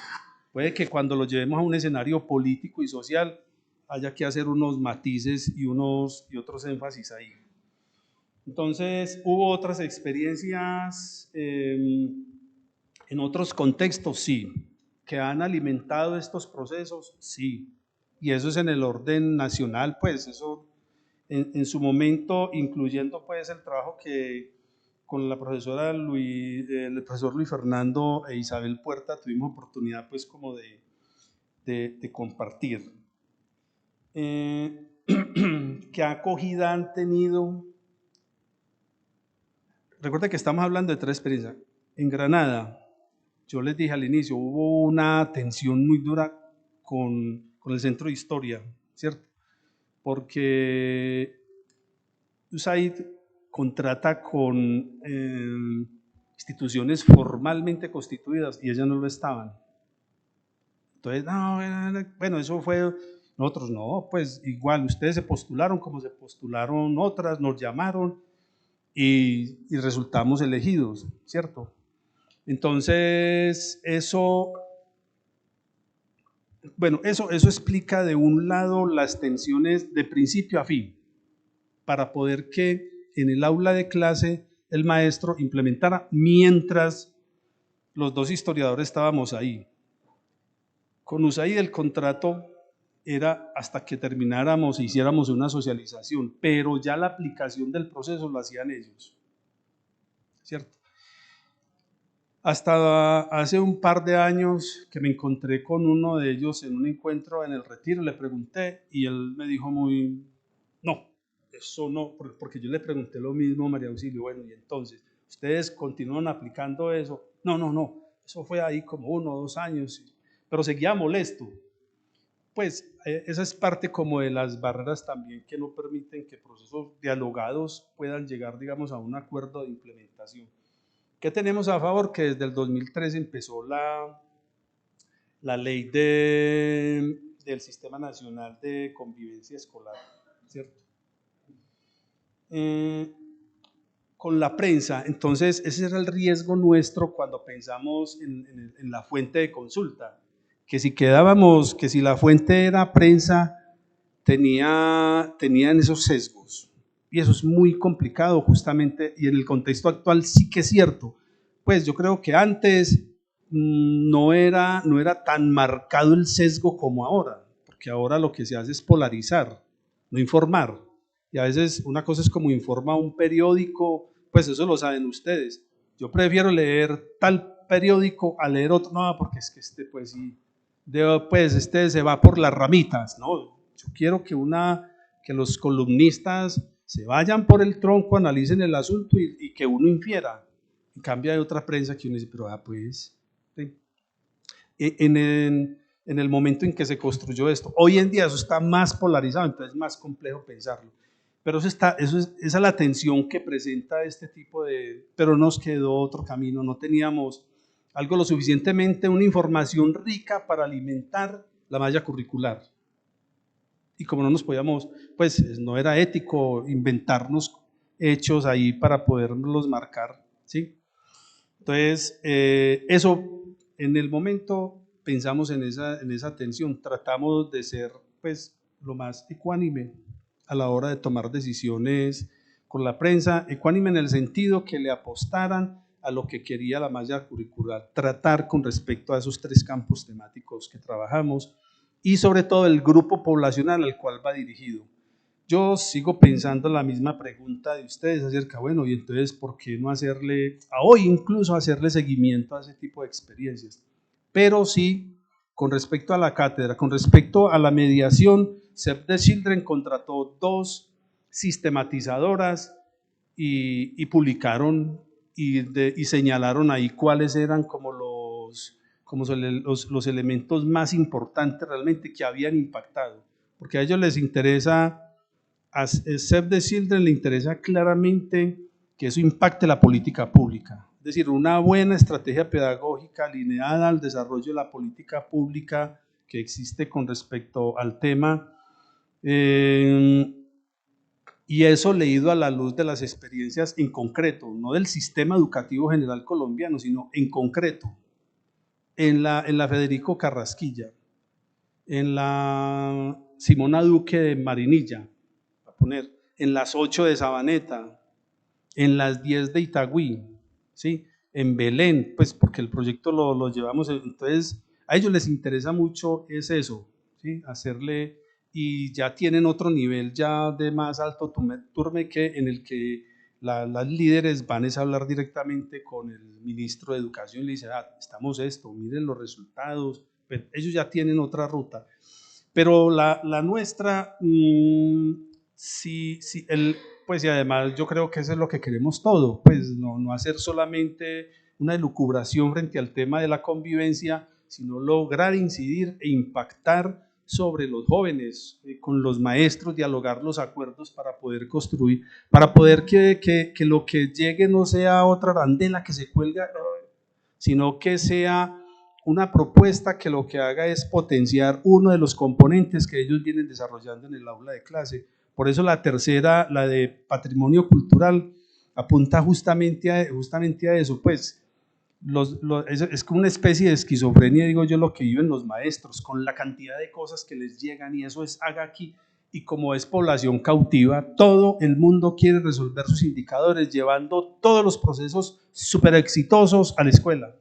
puede que cuando lo llevemos a un escenario político y social haya que hacer unos matices y otros énfasis ahí. Entonces, ¿hubo otras experiencias en otros contextos? Sí. ¿Que han alimentado estos procesos? Sí. Y eso es en el orden nacional, pues eso en su momento, incluyendo pues el trabajo que con la profesora el profesor Luis Fernando e Isabel Puerta tuvimos oportunidad pues como de compartir. ¿Qué acogida han tenido? Recuerda que estamos hablando de 3 experiencias. En Granada, yo les dije al inicio, hubo una tensión muy dura con el Centro de Historia, ¿cierto? Porque USAID contrata con instituciones formalmente constituidas y ellas no lo estaban. Entonces, no, bueno, eso fue, nosotros no, pues igual, ustedes se postularon como se postularon otras, nos llamaron y resultamos elegidos, ¿cierto? Entonces, eso explica de un lado las tensiones de principio a fin, para poder que en el aula de clase el maestro implementara mientras los 2 historiadores estábamos ahí. Con USAID el contrato era hasta que termináramos e hiciéramos una socialización, pero ya la aplicación del proceso lo hacían ellos, ¿cierto? Hasta hace un par de años que me encontré con uno de ellos en un encuentro en el Retiro, le pregunté y él me dijo no, eso no, porque yo le pregunté lo mismo a María Auxilio, bueno, y entonces, ¿ustedes continúan aplicando eso? No, eso fue ahí como 1 o 2 años, pero seguía molesto. Pues esa es parte como de las barreras también que no permiten que procesos dialogados puedan llegar, digamos, a un acuerdo de implementación. ¿Qué tenemos a favor? Que desde el 2013 empezó la ley del Sistema Nacional de Convivencia Escolar, ¿cierto? Con la prensa, entonces ese era el riesgo nuestro cuando pensamos en la fuente de consulta, que si la fuente era prensa, tenían esos sesgos. Y eso es muy complicado justamente, y en el contexto actual sí que es cierto. Pues yo creo que antes no era tan marcado el sesgo como ahora, porque ahora lo que se hace es polarizar, no informar. Y a veces una cosa es como informa un periódico, pues eso lo saben ustedes. Yo prefiero leer tal periódico a leer otro, no, porque es que pues sí, este se va por las ramitas, ¿no? Yo quiero que los columnistas se vayan por el tronco, analicen el asunto y que uno infiera. En cambio hay otra prensa que uno dice, pero pues, ¿sí? En el momento en que se construyó esto, hoy en día eso está más polarizado, entonces es más complejo pensarlo. Pero esa es la tensión que presenta este tipo pero nos quedó otro camino, no teníamos algo lo suficientemente, una información rica para alimentar la malla curricular. Y como no nos podíamos, pues no era ético inventarnos hechos ahí para poderlos marcar, ¿sí? Entonces, eso, en el momento pensamos en esa tensión, tratamos de ser pues lo más ecuánime a la hora de tomar decisiones con la prensa, ecuánime en el sentido que le apostaran a lo que quería la malla curricular, tratar con respecto a esos 3 campos temáticos que trabajamos y sobre todo el grupo poblacional al cual va dirigido. Yo sigo pensando la misma pregunta de ustedes acerca, bueno, y entonces, ¿por qué no incluso hacerle seguimiento a ese tipo de experiencias? Pero sí, con respecto a la cátedra, con respecto a la mediación, Save the Children contrató 2 sistematizadoras y publicaron y señalaron ahí cuáles eran como los elementos más importantes realmente que habían impactado, porque a ellos les interesa, a Save the Children le interesa claramente que eso impacte la política pública, es decir, una buena estrategia pedagógica alineada al desarrollo de la política pública que existe con respecto al tema Y eso leído a la luz de las experiencias en concreto, no del sistema educativo general colombiano, sino en concreto, en la Federico Carrasquilla, en la Simona Duque de Marinilla, a poner, en las 8 de Sabaneta, en las 10 de Itagüí, ¿sí? En Belén, pues porque el proyecto lo llevamos, entonces a ellos les interesa mucho es eso, ¿sí? Hacerle, y ya tienen otro nivel ya de más alto turme que en el que las líderes van a hablar directamente con el ministro de Educación y le dicen, estamos esto, miren los resultados, pero ellos ya tienen otra ruta. Pero la nuestra, sí, pues y además yo creo que eso es lo que queremos todo, pues no hacer solamente una elucubración frente al tema de la convivencia, sino lograr incidir e impactar sobre los jóvenes, con los maestros, dialogar los acuerdos para poder construir, para poder que lo que llegue no sea otra arandela que se cuelga, sino que sea una propuesta que lo que haga es potenciar uno de los componentes que ellos vienen desarrollando en el aula de clase. Por eso la tercera, la de patrimonio cultural, apunta justamente a eso, pues es como una especie de esquizofrenia, digo yo, lo que viven los maestros, con la cantidad de cosas que les llegan y eso es haga aquí, y como es población cautiva, todo el mundo quiere resolver sus indicadores, llevando todos los procesos súper exitosos a la escuela.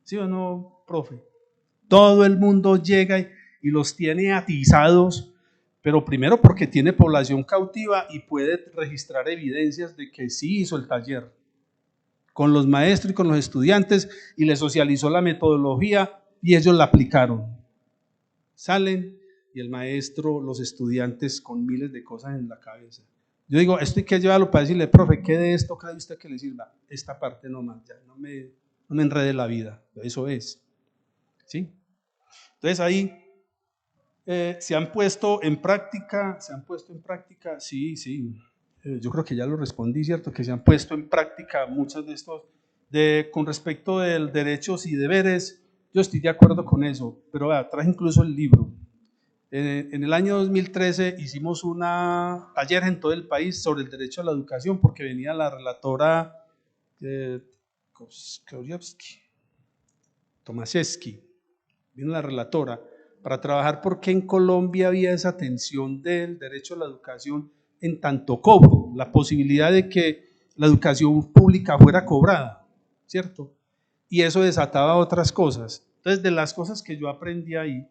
¿Sí o no, profe? Todo el mundo llega y los tiene atizados, pero primero porque tiene población cautiva y puede registrar evidencias de que sí hizo el taller con los maestros y con los estudiantes y les socializó la metodología y ellos la aplicaron. Salen y el maestro, los estudiantes con miles de cosas en la cabeza. Yo digo, esto hay que llevarlo para decirle, profe, ¿qué de esto cree usted que le sirva? Esta parte nomás, ya no me enrede la vida, eso es. ¿Sí? Entonces ahí se han puesto en práctica, sí, yo creo que ya lo respondí, ¿cierto? Que se han puesto en práctica muchos de estos, con respecto de derechos y deberes, yo estoy de acuerdo con eso, pero traje incluso el libro. En el año 2013 hicimos una taller en todo el país sobre el derecho a la educación porque venía la relatora Tomaszewski, vino la relatora para trabajar porque en Colombia había esa tensión del derecho a la educación en tanto cobro, la posibilidad de que la educación pública fuera cobrada, ¿cierto? Y eso desataba otras cosas. Entonces, de las cosas que yo aprendí ahí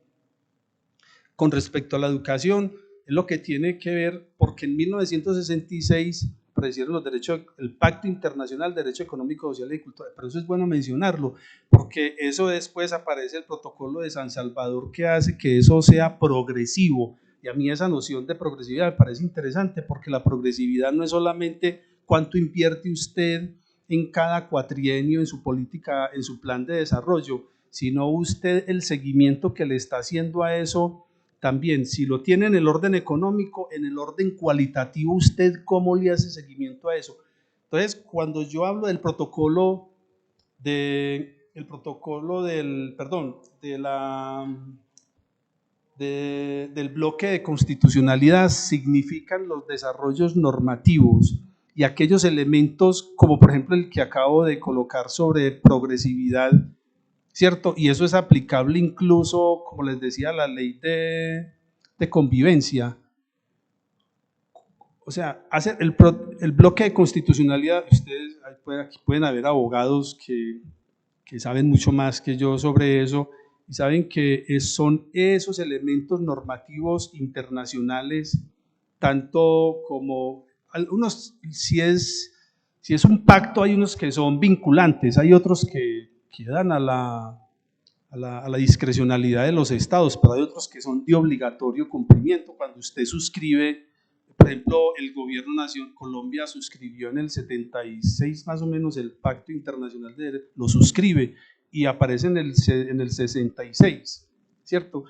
con respecto a la educación, es lo que tiene que ver, porque en 1966 aparecieron los derechos, el Pacto Internacional de Derecho Económico, Social y Cultural, pero eso es bueno mencionarlo, porque eso después aparece el Protocolo de San Salvador que hace que eso sea progresivo, y a mí esa noción de progresividad me parece interesante, porque la progresividad no es solamente cuánto invierte usted en cada cuatrienio en su política, en su plan de desarrollo, sino usted el seguimiento que le está haciendo a eso. También, si lo tiene en el orden económico, en el orden cualitativo, ¿usted cómo le hace seguimiento a eso? Entonces, cuando yo hablo del protocolo del bloque de constitucionalidad, significan los desarrollos normativos y aquellos elementos como por ejemplo el que acabo de colocar sobre progresividad, ¿cierto? Y eso es aplicable incluso, como les decía, a la ley de convivencia. O sea, hacer el bloque de constitucionalidad, ustedes aquí pueden haber abogados que saben mucho más que yo sobre eso y saben que son esos elementos normativos internacionales, tanto como algunos, si es un pacto, hay unos que son vinculantes, hay otros que quedan a la discrecionalidad de los estados, pero hay otros que son de obligatorio cumplimiento. Cuando usted suscribe, por ejemplo, el gobierno nación Colombia suscribió en el 76 más o menos el Pacto Internacional de Derecho, lo suscribe y aparece en el 66, ¿cierto?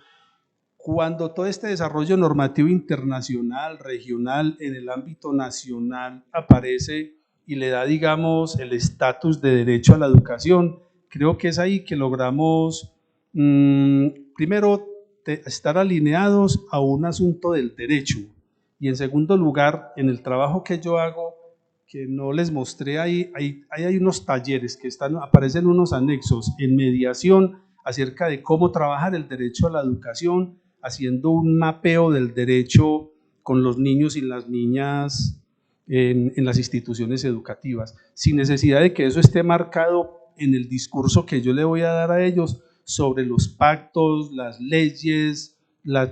Cuando todo este desarrollo normativo internacional, regional, en el ámbito nacional aparece y le da, digamos, el estatus de derecho a la educación, creo que es ahí que logramos, primero, estar alineados a un asunto del derecho. Y en segundo lugar, en el trabajo que yo hago, que no les mostré ahí, hay unos talleres que aparecen unos anexos en mediación acerca de cómo trabajar el derecho a la educación, haciendo un mapeo del derecho con los niños y las niñas en las instituciones educativas, sin necesidad de que eso esté marcado en el discurso que yo le voy a dar a ellos sobre los pactos, las leyes,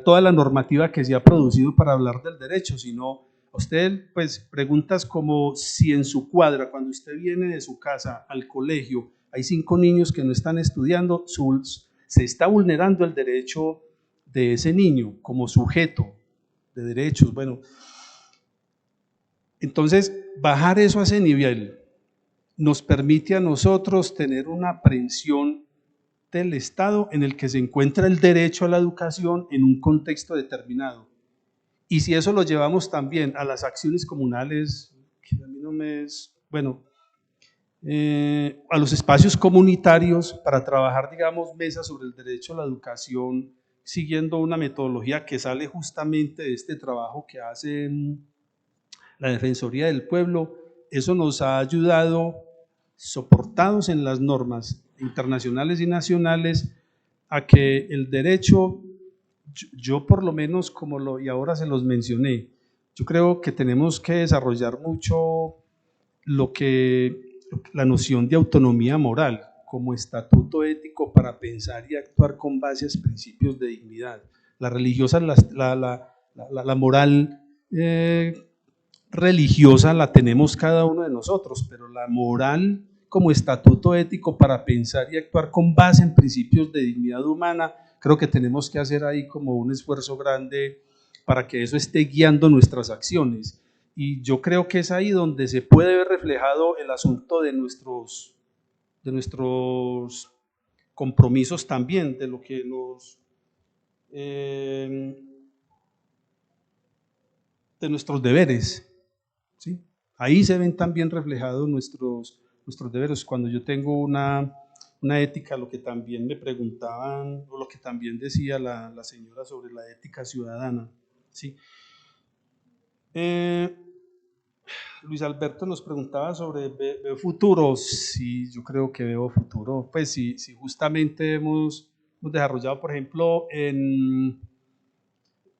toda la normativa que se ha producido para hablar del derecho, sino a usted, pues, preguntas como si en su cuadra, cuando usted viene de su casa al colegio, hay 5 niños que no están estudiando, se está vulnerando el derecho de ese niño como sujeto de derechos. Bueno, entonces, bajar eso a ese nivel nos permite a nosotros tener una aprehensión del Estado en el que se encuentra el derecho a la educación en un contexto determinado. Y si eso lo llevamos también a las acciones comunales, que a mí no me es, bueno, a los espacios comunitarios para trabajar, digamos, mesas sobre el derecho a la educación, siguiendo una metodología que sale justamente de este trabajo que hace la Defensoría del Pueblo, eso nos ha ayudado, soportados en las normas internacionales y nacionales, a que el derecho, yo por lo menos, y ahora se los mencioné, yo creo que tenemos que desarrollar mucho la noción de autonomía moral como estatuto ético para pensar y actuar con base a principios de dignidad. La religiosa, la moral religiosa la tenemos cada uno de nosotros, pero la moral como estatuto ético para pensar y actuar con base en principios de dignidad humana, creo que tenemos que hacer ahí como un esfuerzo grande para que eso esté guiando nuestras acciones. Y yo creo que es ahí donde se puede ver reflejado el asunto de nuestros compromisos también, de lo que de nuestros deberes, ¿sí? Ahí se ven también reflejados nuestros deberes. Cuando yo tengo una ética, lo que también me preguntaban, o lo que también decía la señora sobre la ética ciudadana, ¿sí? Luis Alberto nos preguntaba sobre ¿veo futuro? Sí, yo creo que veo futuro. Pues sí, justamente hemos desarrollado, por ejemplo,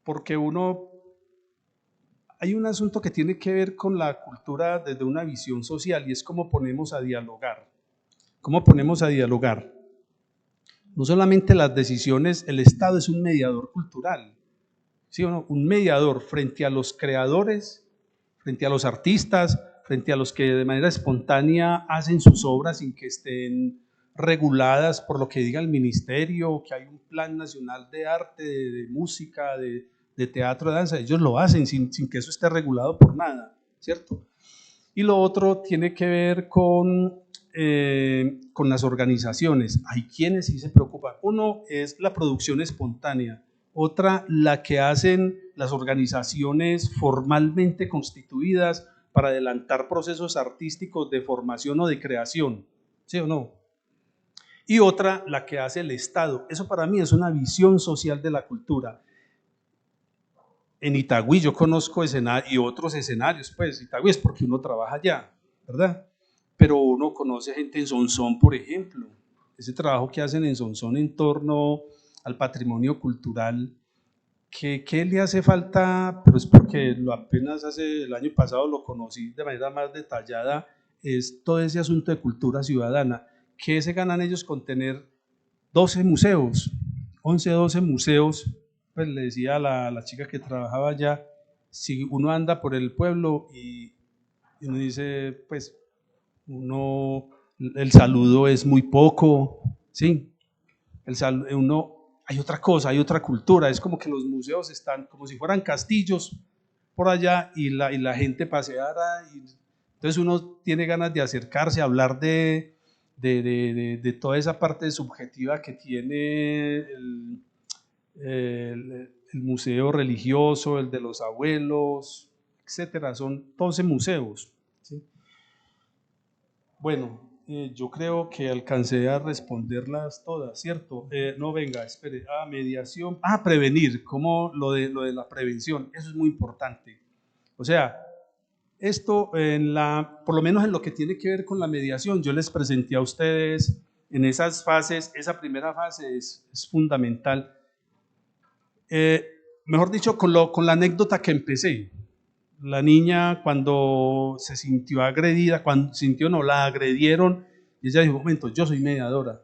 porque hay un asunto que tiene que ver con la cultura desde una visión social, y es cómo ponemos a dialogar. ¿Cómo ponemos a dialogar? No solamente las decisiones, el Estado es un mediador cultural, ¿sí o no? Un mediador frente a los creadores, frente a los artistas, frente a los que de manera espontánea hacen sus obras sin que estén reguladas por lo que diga el ministerio, que hay un plan nacional de arte, de música, de teatro, de danza. Ellos lo hacen sin que eso esté regulado por nada, ¿cierto? Y lo otro tiene que ver con las organizaciones. Hay quienes sí se preocupan. Uno es la producción espontánea, otra la que hacen las organizaciones formalmente constituidas para adelantar procesos artísticos de formación o de creación, ¿sí o no? Y otra la que hace el Estado. Eso para mí es una visión social de la cultura. En Itagüí yo conozco escenarios y otros escenarios, pues Itagüí es porque uno trabaja allá, ¿verdad? Pero uno conoce gente en Sonsón, por ejemplo, ese trabajo que hacen en Sonsón en torno al patrimonio cultural, ¿qué le hace falta? Pero es porque apenas el año pasado lo conocí de manera más detallada, es todo ese asunto de cultura ciudadana. ¿Qué se ganan ellos con tener 12 museos, 11, 12 museos? Pues le decía a la chica que trabajaba allá, si uno anda por el pueblo y uno dice, pues, el saludo es muy poco, ¿sí? Hay otra cosa, hay otra cultura, es como que los museos están como si fueran castillos por allá y la gente paseara, entonces uno tiene ganas de acercarse, a hablar de toda esa parte subjetiva que tiene el museo religioso, el de los abuelos, etcétera. Son 12 museos, ¿sí? Bueno, Yo creo que alcancé a responderlas todas, ¿cierto? No, venga, espere. Mediación. Prevenir. ¿Cómo lo de la prevención? Eso es muy importante. O sea, esto por lo menos en lo que tiene que ver con la mediación, yo les presenté a ustedes en esas fases, esa primera fase es fundamental. Mejor dicho, con la anécdota que empecé. La niña cuando se sintió agredida, la agredieron, y ella dijo, un momento, yo soy mediadora,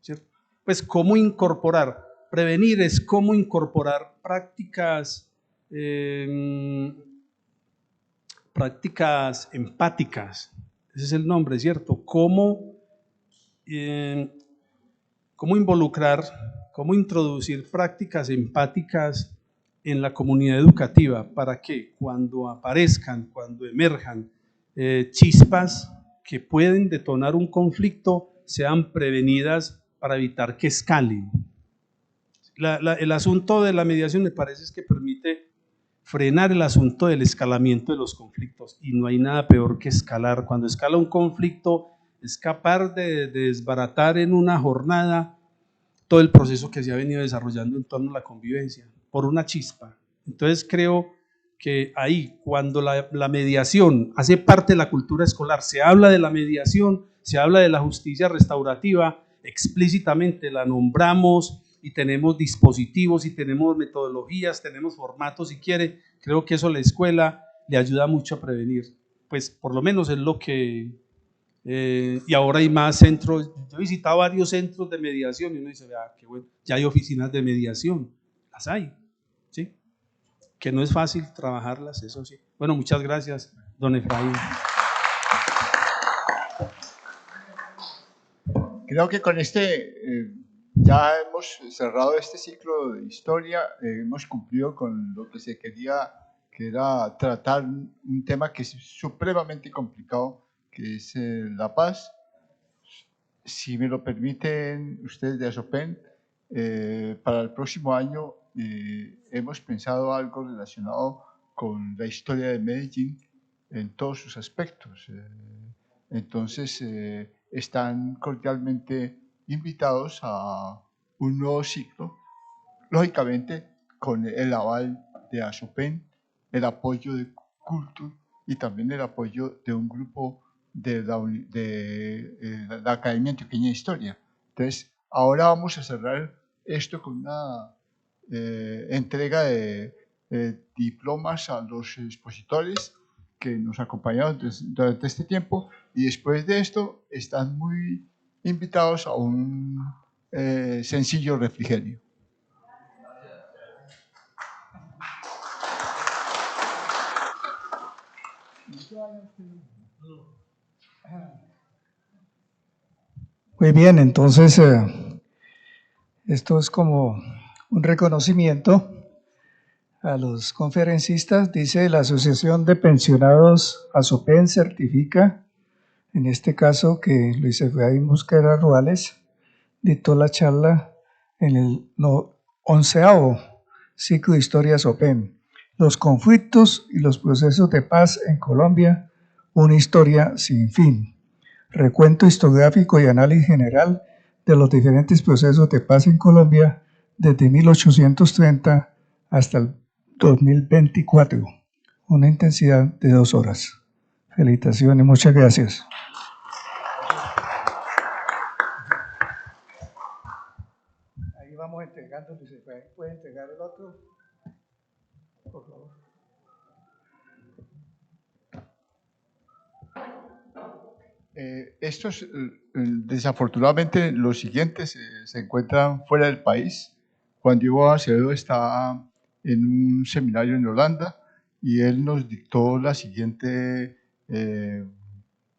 ¿cierto? Pues cómo incorporar, prevenir es cómo incorporar prácticas empáticas, ese es el nombre, ¿cierto? Cómo involucrar, cómo introducir prácticas empáticas en la comunidad educativa para que cuando aparezcan, cuando emerjan chispas que pueden detonar un conflicto, sean prevenidas para evitar que escalen. El asunto de la mediación me parece es que permite frenar el asunto del escalamiento de los conflictos, y no hay nada peor que escalar. Cuando escala un conflicto es capaz de desbaratar en una jornada todo el proceso que se ha venido desarrollando en torno a la convivencia, por una chispa. Entonces creo que ahí, cuando la mediación hace parte de la cultura escolar, se habla de la mediación, se habla de la justicia restaurativa, explícitamente la nombramos y tenemos dispositivos y tenemos metodologías, tenemos formatos si quiere, creo que eso a la escuela le ayuda mucho a prevenir. Pues por lo menos es lo que... y ahora hay más centros, yo he visitado varios centros de mediación y uno dice, vea, qué bueno, ya hay oficinas de mediación, las hay, ¿sí? Que no es fácil trabajarlas, eso sí. Bueno, muchas gracias, don Efraín. Creo que con ya hemos cerrado este ciclo de historia, hemos cumplido con lo que se quería, que era tratar un tema que es supremamente complicado, que es la paz. Si me lo permiten ustedes de ASOPEN, para el próximo año hemos pensado algo relacionado con la historia de Medellín en todos sus aspectos. Entonces, están cordialmente invitados a un nuevo ciclo, lógicamente con el aval de ASOPEN, el apoyo de Culture y también el apoyo de un grupo de la Academia Antioqueña de Historia. Entonces, ahora vamos a cerrar esto con una entrega de diplomas a los expositores que nos acompañaron durante este tiempo, y después de esto están muy invitados a un sencillo refrigerio. Muy bien, entonces esto es como un reconocimiento a los conferencistas. Dice: la Asociación de Pensionados ASOPEN certifica, en este caso, que Luis Efraín Mosquera Ruales dictó la charla en el 11º ciclo de Historia ASOPEN, los conflictos y los procesos de paz en Colombia, una historia sin fin. Recuento historiográfico y análisis general de los diferentes procesos de paz en Colombia desde 1830 hasta el 2024. Una intensidad de 2 horas. Felicitaciones, muchas gracias. Ahí vamos entregando, Luis Efraín, ¿puede entregar el otro? Por favor. Estos, desafortunadamente, los siguientes se encuentran fuera del país. Juan Diego Acevedo está en un seminario en Holanda y él nos dictó la siguiente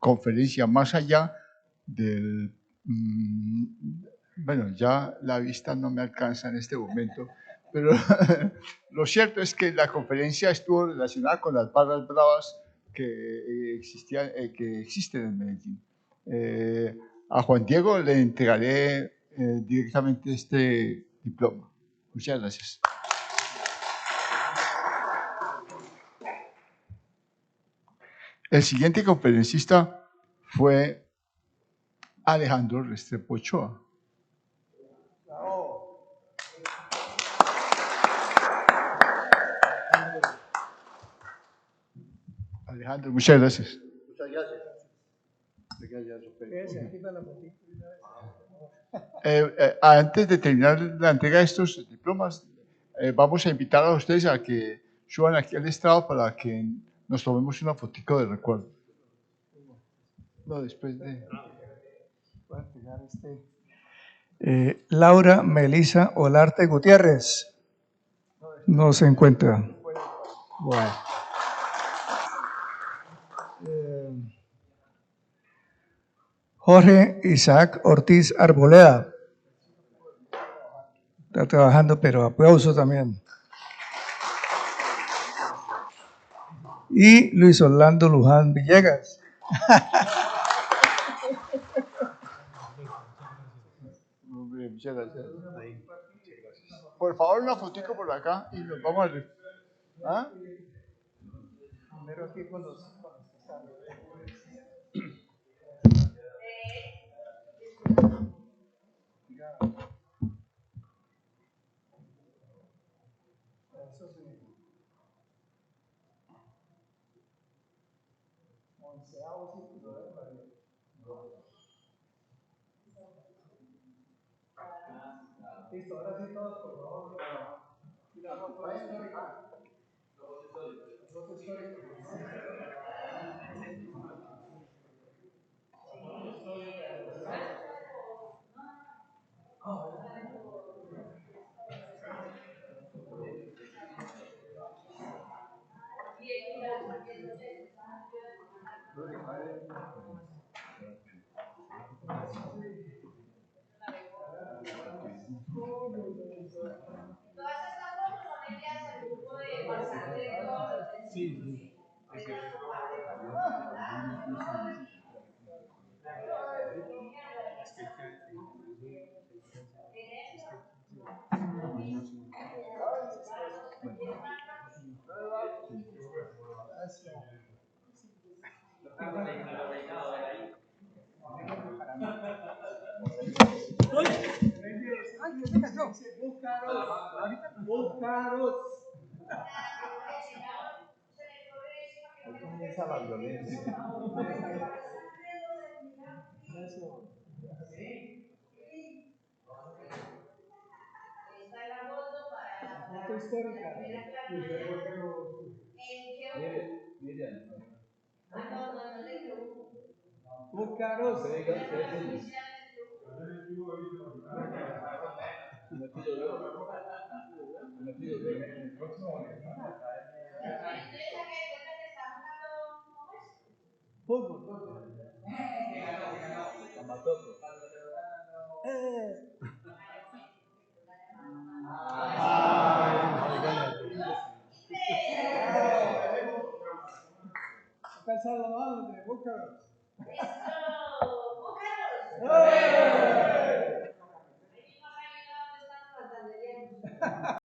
conferencia, más allá del... bueno, ya la vista no me alcanza en este momento, pero lo cierto es que la conferencia estuvo relacionada con las barras bravas que existen en Medellín. A Juan Diego le entregaré directamente este diploma. Muchas gracias. El siguiente conferencista fue Alejandro Restrepo Ochoa. Alejandro, muchas gracias. Muchas gracias. Antes de terminar la entrega de estos diplomas, vamos a invitar a ustedes a que suban aquí al estrado para que nos tomemos una fotico de recuerdo. No, después de... Voy a entregar Laura Melisa Olarte Gutiérrez. No se encuentra. Bueno. Jorge Isaac Ortiz Arboleda. Está trabajando, pero aplauso también. Y Luis Orlando Luján Villegas. Muchas gracias. Por favor, una fotico por acá y nos vamos a... ¿Ah? Primero aquí con los que están. Listo, ahora sí todos, por favor. Todas estas fotos son enviadas al grupo de WhatsApp de todos los del ciclo. Comienza la violencia. Esta es la foto para la Foto histórica. no, de grupo. Búscaros. Fútbol. Está saludando de Búcaros. ¡Búcaros!